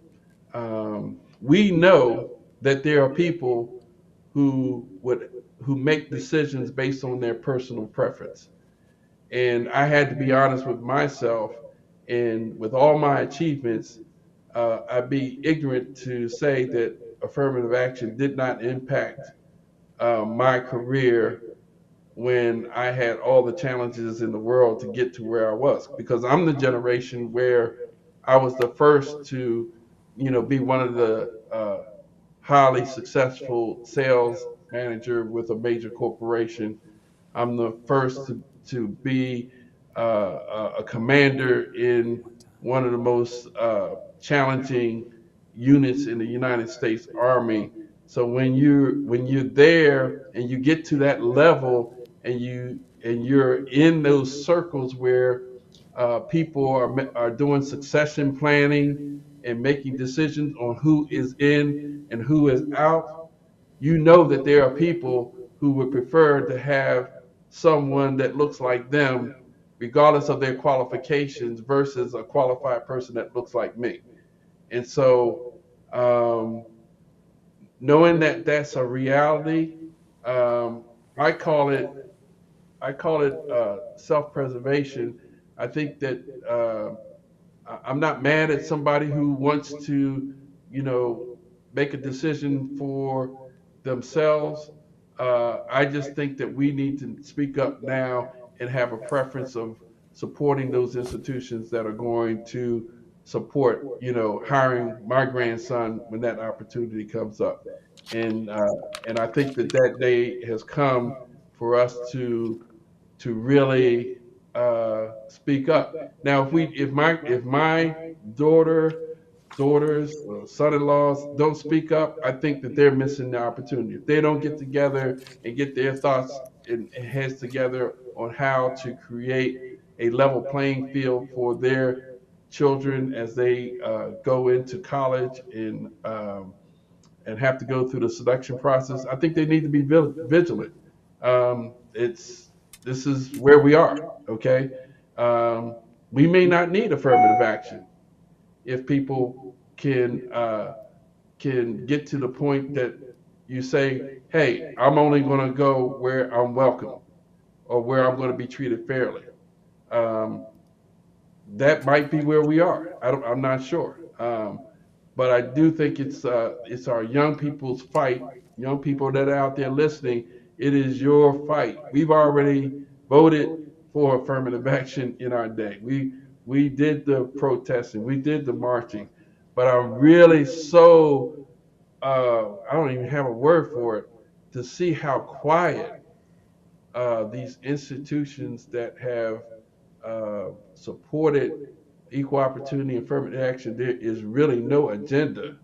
We know that there are people who would who make decisions based on their personal preference. And I had to be honest with myself, and with all my achievements, I'd be ignorant to say that affirmative action did not impact my career when I had all the challenges in the world to get to where I was. Because I'm the generation where I was the first to, be one of the highly successful sales manager with a major corporation. I'm the first to be a commander in one of the most challenging units in the United States Army. So when you're there and you get to that level and you're in those circles where people are doing succession planning and making decisions on who is in and who is out, you know that there are people who would prefer to have someone that looks like them, regardless of their qualifications, versus a qualified person that looks like me. And so, um, knowing that that's a reality, um, I call it self-preservation. I think that I'm not mad at somebody who wants to, you know, make a decision for themselves. I just think that we need to speak up now and have a preference of supporting those institutions that are going to support, hiring my grandson when that opportunity comes up. And and I think that that day has come for us to really speak up. Now, if my daughter daughters or son-in-laws don't speak up, I think that they're missing the opportunity. If they don't get together and get their thoughts and heads together on how to create a level playing field for their children as they go into college and have to go through the selection process, I think they need to be vigilant. It's This is where we are. Okay, um, we may not need affirmative action if people can can get to the point that you say, "Hey, I'm only going to go where I'm welcome or where I'm going to be treated fairly." Um, that might be where we are. I'm not sure, but I do think it's our young people's fight. Young people that are out there listening, it is your fight. We've already voted for affirmative action in our day. We did the protesting, we did the marching, but I'm really so I don't even have a word for it to see how quiet these institutions that have supported equal opportunity and affirmative action, there is really no agenda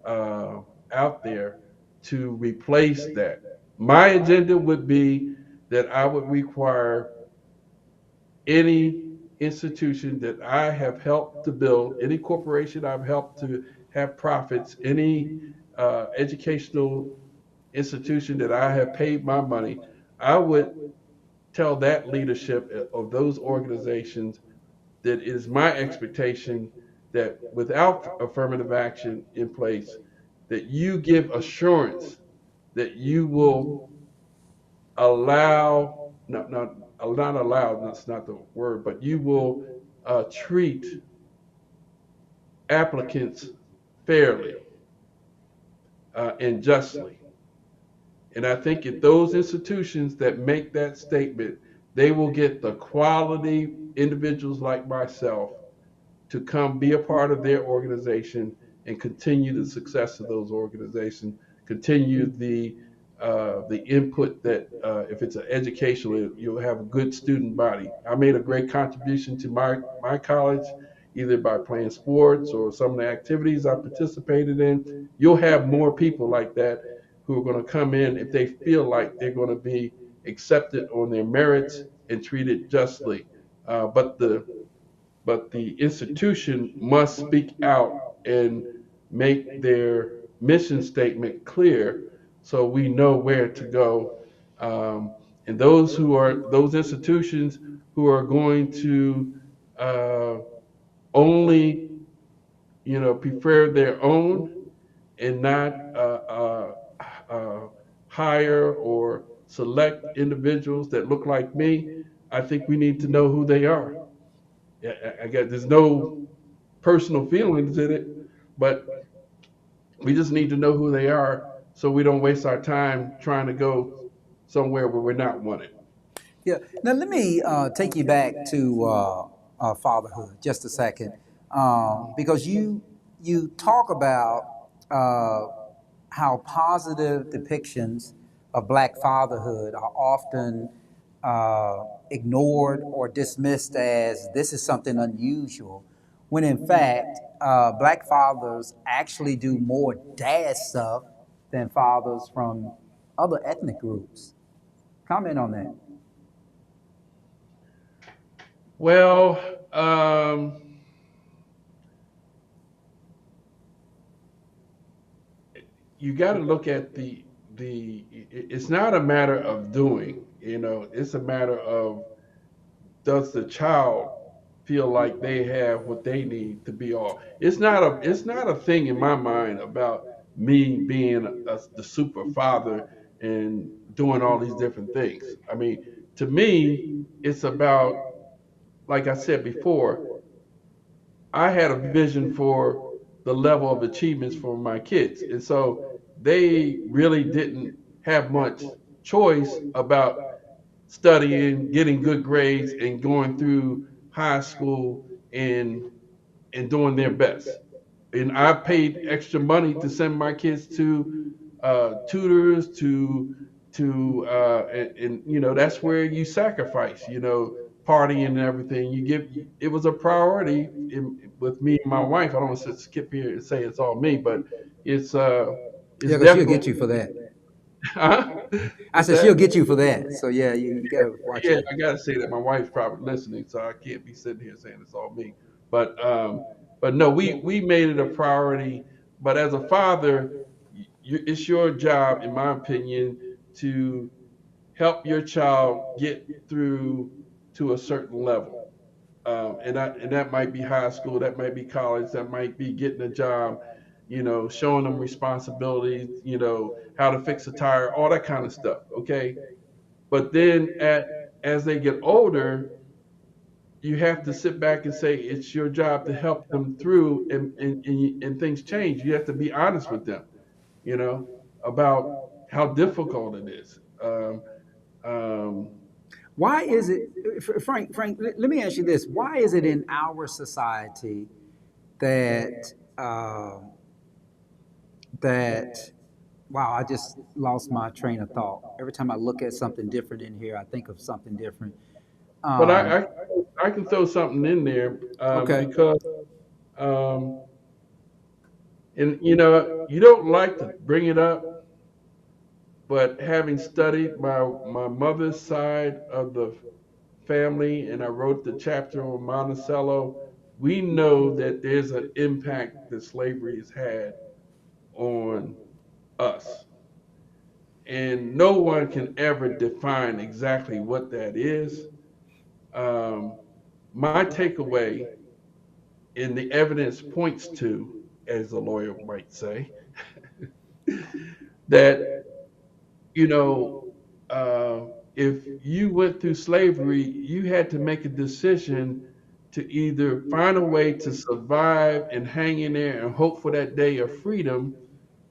uh, out there to replace that. My agenda would be that I would require any institution that I have helped to build, any corporation I've helped to have profits, any educational institution that I have paid my money, I would tell that leadership of those organizations that it is my expectation that without affirmative action in place, that you give assurance that you will allow, not allow, that's not the word, but you will treat applicants fairly and justly. And I think if those institutions that make that statement, they will get the quality individuals like myself to come be a part of their organization and continue the success of those organizations, continue the input that if it's an educational, you'll have a good student body. I made a great contribution to my college, either by playing sports or some of the activities I participated in. You'll have more people like that who are going to come in if they feel like they're going to be accepted on their merits and treated justly. But the institution must speak out and make their mission statement clear so we know where to go. Um, and those institutions who are going to uh, only prefer their own and not hire or select individuals that look like me, I think we need to know who they are. I guess there's no personal feelings in it, but we just need to know who they are so we don't waste our time trying to go somewhere where we're not wanted. Yeah. Now let me take you back to fatherhood just a second, because you talk about uh, how positive depictions of black fatherhood are often ignored or dismissed as this is something unusual, when in fact black fathers actually do more dad stuff than fathers from other ethnic groups. Comment on that. Well, um, you got to look at it's not a matter of doing, it's a matter of does the child feel like they have what they need to be all. It's not a thing in my mind about me being the super father and doing all these different things. I mean, to me, it's about, like I said before, I had a vision for the level of achievements for my kids. And so they really didn't have much choice about studying, getting good grades, and going through high school and and doing their best. And I paid extra money to send my kids to tutors, and you know that's where you sacrifice. You know, partying and everything. You give it was a priority with me and my wife. I don't want to skip here and say it's all me, but it's uh it's Yeah, because she'll definitely. get you for that. Huh? I What's said she'll that? get you for that. So yeah, you got to watch Yeah, out. I gotta say that my wife's probably listening, so I can't be sitting here saying it's all me. But no, we made it a priority. But as a father, it's your job, in my opinion, to help your child get through to a certain level. And that might be high school, that might be college, that might be getting a job, you know, showing them responsibilities, you know, how to fix a tire, all that kind of stuff. Okay, but then as they get older, you have to sit back and say it's your job to help them through, and things change. You have to be honest with them, you know, about how difficult it is. Um, Why is it, Frank? Frank, let me ask you this: why is it in our society that that wow, I just lost my train of thought. Every time I look at something different in here, I think of something different. but Um, I can throw something in there okay. because um, and you know you don't like to bring it up, but having studied my mother's side of the family, and I wrote the chapter on Monticello, we know that there's an impact that slavery has had on us. And no one can ever define exactly what that is. Um, my takeaway, and the evidence points to, as a lawyer might say, that, you know, uh, if you went through slavery, you had to make a decision to either find a way to survive and hang in there and hope for that day of freedom,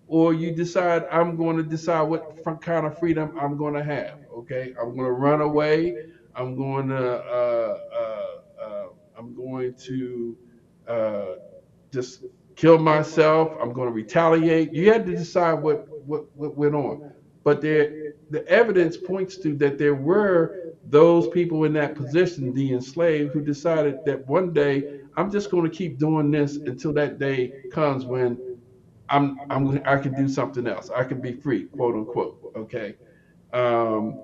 or you decide I'm going to decide what kind of freedom I'm going to have. Okay, I'm going to run away. I'm going to I'm going to uh, just kill myself. I'm going to retaliate. You had to decide what went on, but the evidence points to that there were those people in that position, the enslaved, who decided that one day I'm just going to keep doing this until that day comes when I can do something else. I can be free, quote unquote. Okay. Um,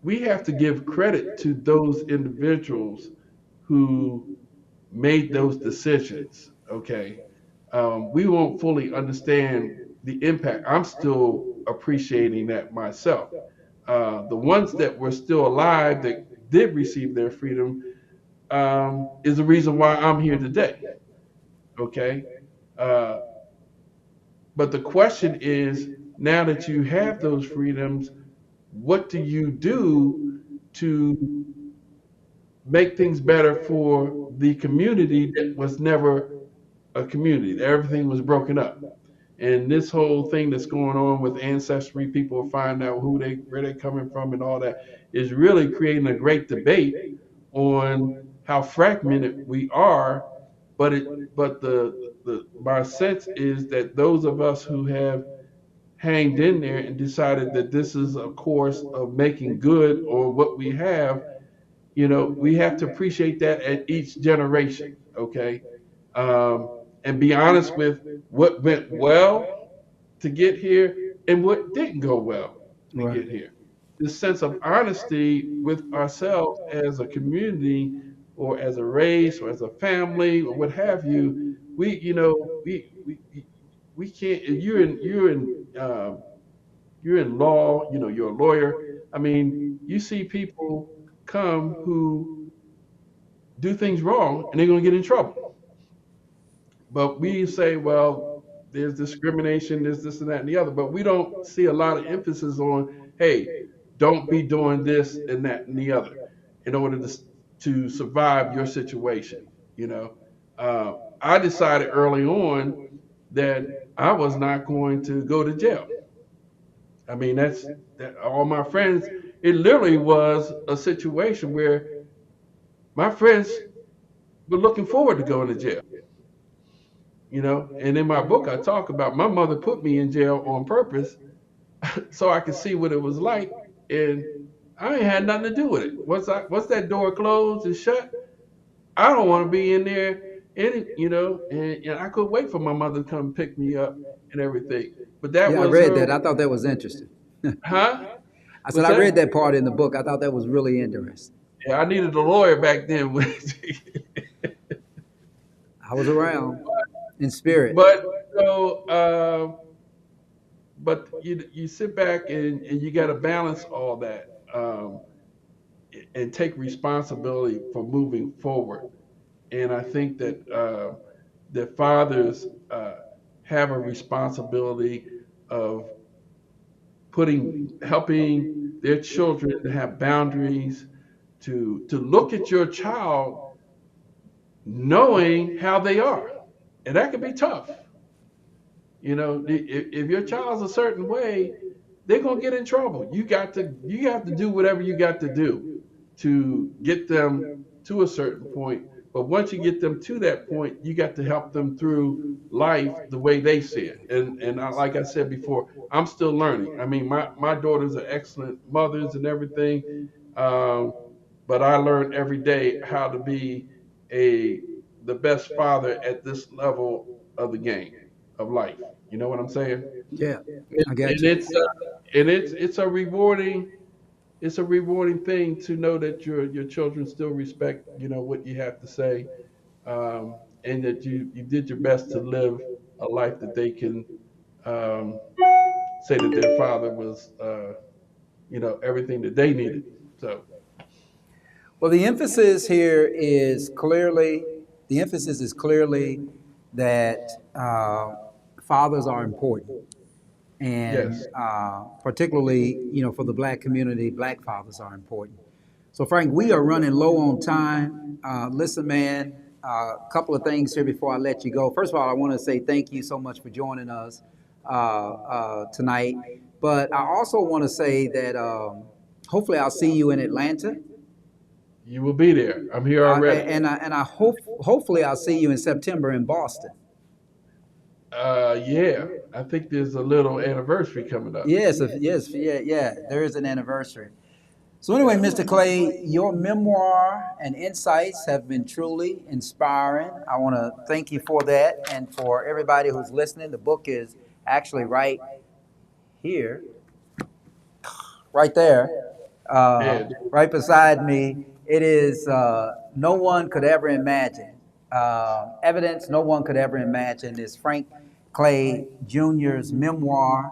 we have to give credit to those individuals who made those decisions. Okay. We won't fully understand the impact. I'm still appreciating that myself. The ones that were still alive that did receive their freedom is the reason why I'm here today. Okay. Uh, but the question is, now that you have those freedoms, what do you do to make things better for the community that was never a community? Everything was broken up. And this whole thing that's going on with ancestry, people find out where they coming from and all that, is really creating a great debate on how fragmented we are. But my sense is that those of us who have hanged in there and decided that this is a course of making good on what we have, you know, we have to appreciate that at each generation. Okay. um, and be honest with what went well to get here and what didn't go well to Right. get here. This sense of honesty with ourselves as a community, or as a race, or as a family, or what have you. We, you know, we can't. You're in law. You know, you're a lawyer. I mean, you see people come who do things wrong, and they're going to get in trouble. But we say, well, there's discrimination, there's this and that and the other, but we don't see a lot of emphasis on, hey, don't be doing this and that and the other in order to survive your situation. You know, I decided early on that I was not going to go to jail. I mean, all my friends. It literally was a situation where my friends were looking forward to going to jail. And in my book, I talk about my mother put me in jail on purpose so I could see what it was like, and I ain't had nothing to do with it. Once that door closed and shut, I don't want to be in there. And I couldn't wait for my mother to come pick me up and everything. But that Yeah, I was read her, that. I thought that was interesting. huh? I said What's I that? read that part in the book. I thought that was really interesting. Yeah, I needed a lawyer back then. I was around in spirit. But so, but you sit back and you got to balance all that, and take responsibility for moving forward. And I think that fathers have a responsibility of helping their children to have boundaries, to look at your child knowing how they are, and that can be tough. If your child's a certain way, they're gonna get in trouble. You have to do whatever you got to do to get them to a certain point. But once you get them to that point, you got to help them through life the way they see it. Like I said before, I'm still learning. I mean, my daughters are excellent mothers and everything, um, but I learn every day how to be a the best father at this level of the game of life. You know what I'm saying? Yeah, And, I got and you. it's a rewarding thing to know that your children still respect what you have to say, and that you did your best to live a life that they can, um, say that their father was everything that they needed. So Well, the emphasis is clearly that fathers are important, and yes, particularly, for the black community, black fathers are important. So, Frank, we are running low on time. Listen, man, a couple of things here before I let you go. First of all, I want to say thank you so much for joining us tonight. But I also want to say that hopefully I'll see you in Atlanta. you will be there. I'm here already. And I hopefully I'll see you in September in Boston. Yeah, I think there's a little anniversary coming up. Yes, yeah, yeah. There is an anniversary. So anyway, Yeah. Mr. Clay, your memoir and insights have been truly inspiring. I want to thank you for that, and for everybody who's listening. The book is actually right here, right there, Yeah. right beside me. It is No One Could Ever Imagine. Evidence No One Could Ever Imagine is Frank Clay Jr.'s memoir.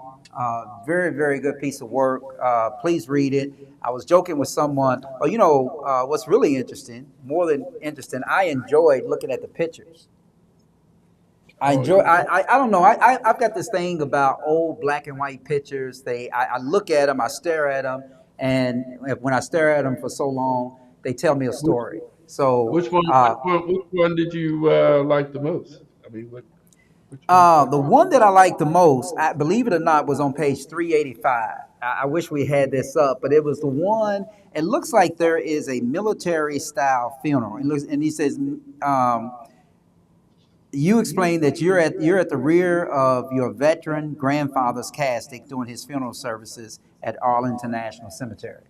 Very, very good piece of work. Please read it. I was joking with someone. Oh, what's really interesting, more than interesting, I enjoyed looking at the pictures. I Oh, enjoy. I don't know. I've got this thing about old black and white pictures. I look at them, I stare at them, and when I stare at them for so long, they tell me a which story. So which one which one did you like the most? I mean, which one the stuck out? one that I like the most, believe it or not, was on page 385. I wish we had this up, but it was the one. It looks like there is a military style funeral. And he says. You explained that you're at the rear of your veteran grandfather's casket doing his funeral services at Arlington National Cemetery.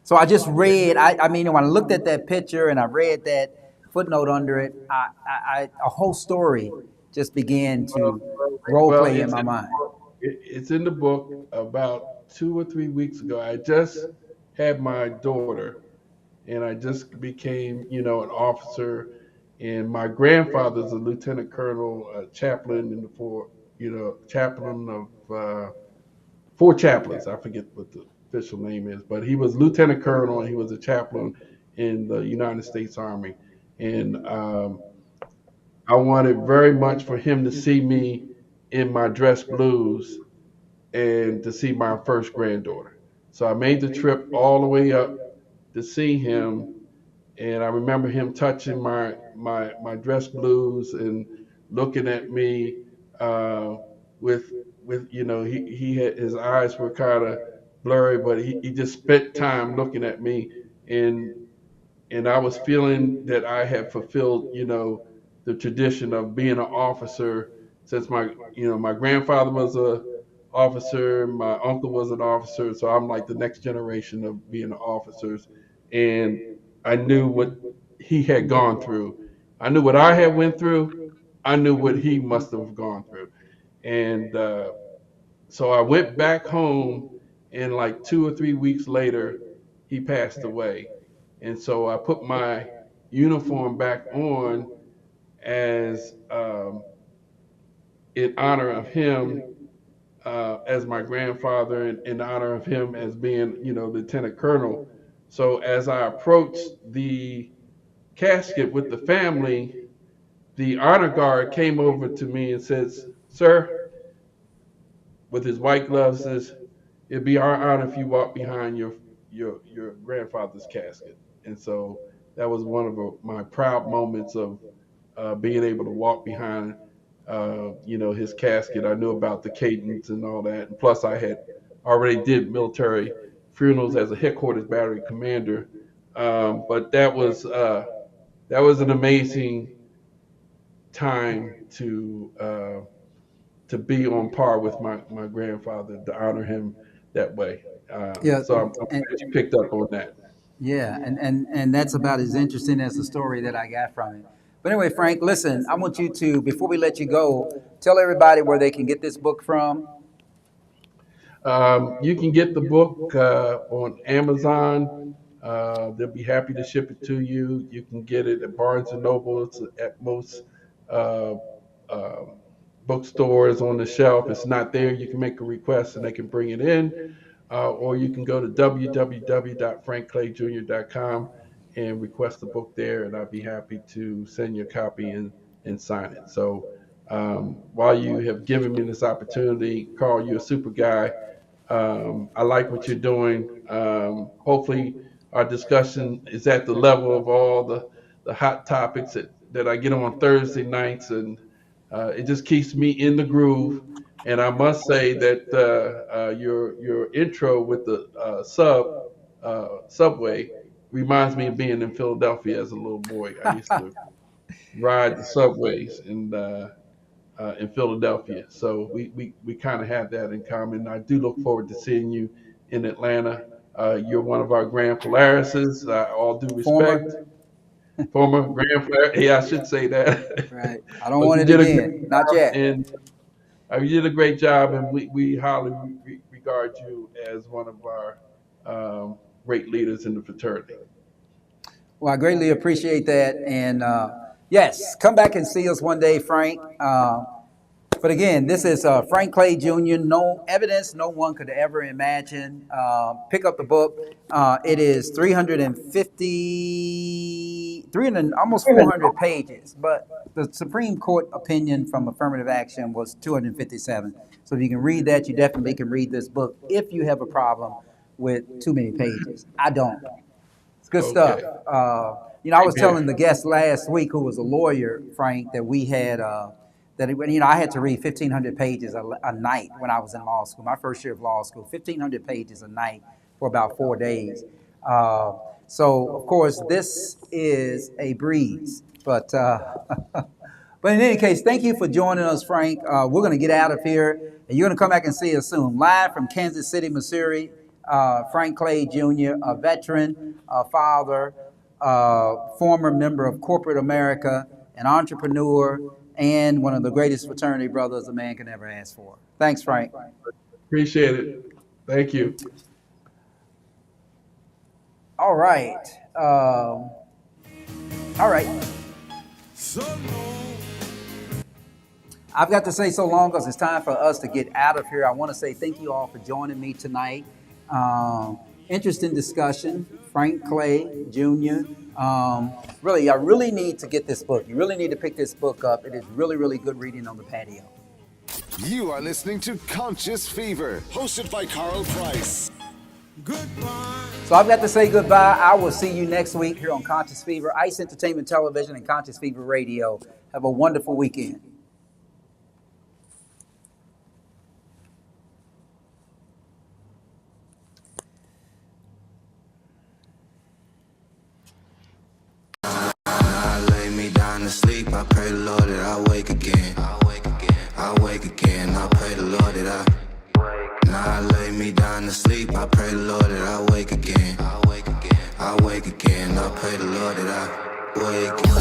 So I just read. I mean, when I looked at that picture and I read that footnote under it, a whole story just began to role Well, play in my mind. it's in the book. About 2 or 3 weeks ago, I just had my daughter, and I just became, an officer. And my grandfather's a lieutenant colonel, chaplain in the chaplain of four chaplains. I forget what the official name is, but he was lieutenant colonel and he was a chaplain in the United States Army. And I wanted very much for him to see me in my dress blues and to see my first granddaughter. So I made the trip all the way up to see him, and I remember him touching my dress blues and looking at me. Uh, with he had his eyes were kind of blurry, but he just spent time looking at me, and I was feeling that I had fulfilled, the tradition of being an officer since my grandfather was a officer, my uncle was an officer, so I'm like the next generation of being officers, and I knew what he had gone through. I knew what I had went through. I knew what he must have gone through, and so I went back home, and like 2 or 3 weeks later, he passed away. And so I put my uniform back on as in honor of him, as my grandfather, and in honor of him as being, Lieutenant Colonel. So as I approached the casket with the family, the honor guard came over to me and says, "Sir," with his white gloves, says, "It'd be our honor if you walk behind your grandfather's casket." And so that was one of my proud moments of being able to walk behind, his casket. I knew about the cadence and all that, and plus I had already did military funerals as a headquarters battery commander. But that was an amazing time to be on par with my grandfather, to honor him that way. Yeah, So I'm and glad you picked up on that. yeah, and that's about as interesting as the story that I got from it. But anyway, Frank, listen, I want you to, before we let you go, tell everybody where they can get this book from. You can get the book on Amazon. They'll be happy to ship it to you. You can get it at Barnes and Noble. It's at most uh, um bookstores on the shelf. It's not there. You can make a request and they can bring it in. Or you can go to www.frankclayjr.com and request the book there, and I'd be happy to send you a copy and sign it. So while you have given me this opportunity, Carl, you're a super guy. I like what you're doing. Hopefully, our discussion is at the level of all the hot topics that I get on Thursday nights, and it just keeps me in the groove. And I must say that your intro with the subway reminds me of being in Philadelphia as a little boy. I used to ride the subways in Philadelphia. So we kind of have that in common. I do look forward to seeing you in Atlanta. You're one of our Grand Polarises. All due respect, Former, former Grand Polaris. Yeah, I should say that. right? I don't But want you it did a great again, not job, yet. and you did a great job, and we highly regard you as one of our great leaders in the fraternity. Well, I greatly appreciate that, and yes, come back and see us one day, Frank. But again, this is Frank Clay Jr., No Evidence No One Could Ever Imagine. Pick up the book. It is 300, almost 400 pages, but the Supreme Court opinion from affirmative action was 257. So if you can read that, you definitely can read this book if you have a problem with too many pages. I don't. It's good stuff. Okay. I Same was here. telling the guest last week who was a lawyer, Frank, that we had I had to read 1,500 pages a night when I was in law school. My first year of law school, 1,500 pages a night for about 4 days. So of course this is a breeze, but. But in any case, thank you for joining us, Frank. We're going to get out of here, and you're going to come back and see us soon. Live from Kansas City, Missouri, Frank Clay Jr., a veteran, a father, former member of corporate America, an entrepreneur, and one of the greatest fraternity brothers a man can ever ask for. Thanks, Frank. Appreciate it. Thank you. All right. All right. I've got to say so long because it's time for us to get out of here. I want to say thank you all for joining me tonight. Interesting discussion. Frank Clay Jr. Really, I really need to get this book. You really need to pick this book up. It is really, really good reading on the patio. You are listening to Conscious Fever, hosted by Carl Price. So I've got to say goodbye. I will see you next week here on Conscious Fever, Ice Entertainment Television, and Conscious Fever Radio. Have a wonderful weekend. to sleep, I pray the Lord that I wake again. I wake again, I pray the Lord that I now I lay me down to sleep, I pray the Lord that I wake again. I wake again, I pray the Lord that I wake again.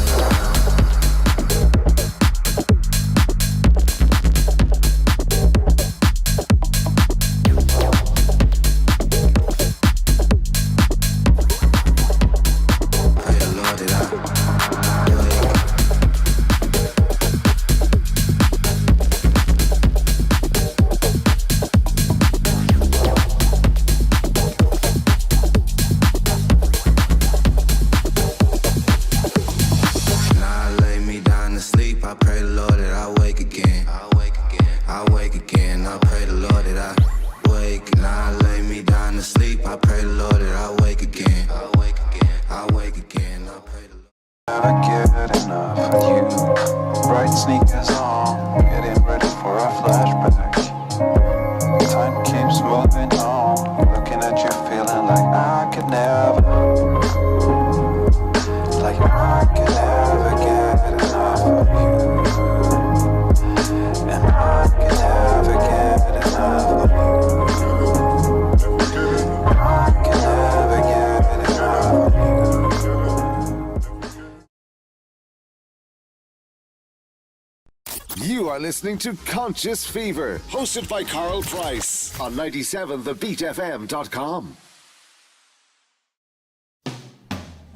You are listening to Conscious Fever, hosted by Carl Price on 97thebeatfm.com.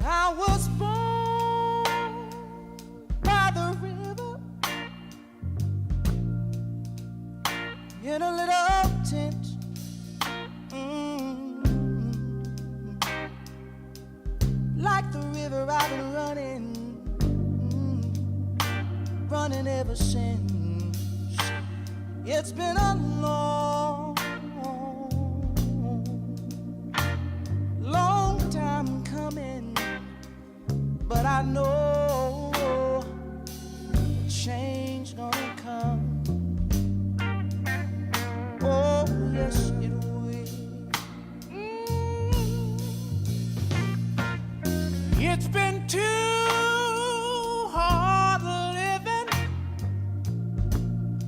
I was born by the river in a little tent. Like the river I've been running ever since. It's been a long time coming, but I know a change gonna come. Oh, yes, it will. It's been too hard living,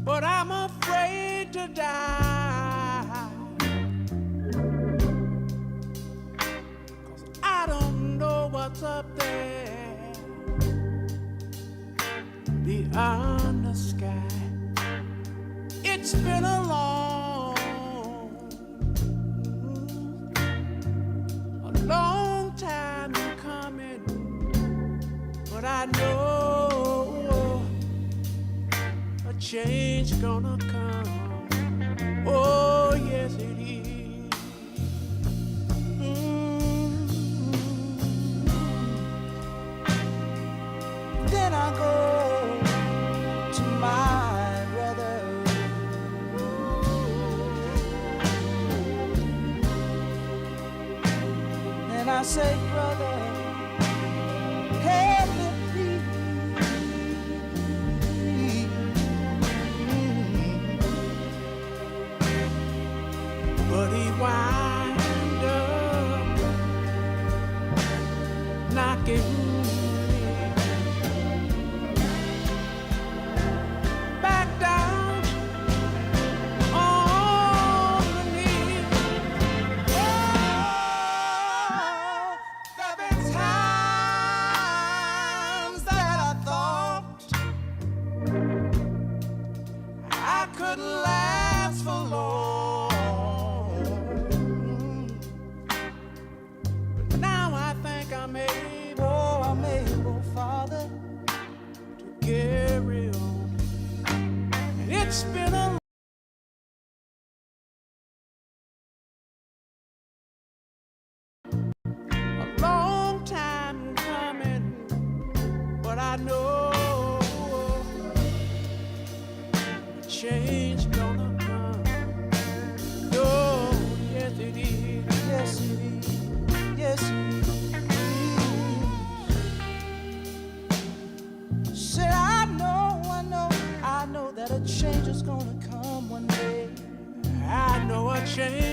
but I'm afraid to die. 'Cause I don't know what's up there beyond the sky. It's been a long time coming, but I know a change gonna come. Oh, yes, it is. Then I go to my brother. And I say, brother, help me please. But he wind up knocking me back down on the knees. Oh, there've been times that I thought I couldn't last for long, but now I think I'm able, Father, to carry on. And it's been a long time coming, but I know a change gonna come. Oh, yes it is. Yes it is. Yes it is. Said I know that a change is gonna come one day. I know a change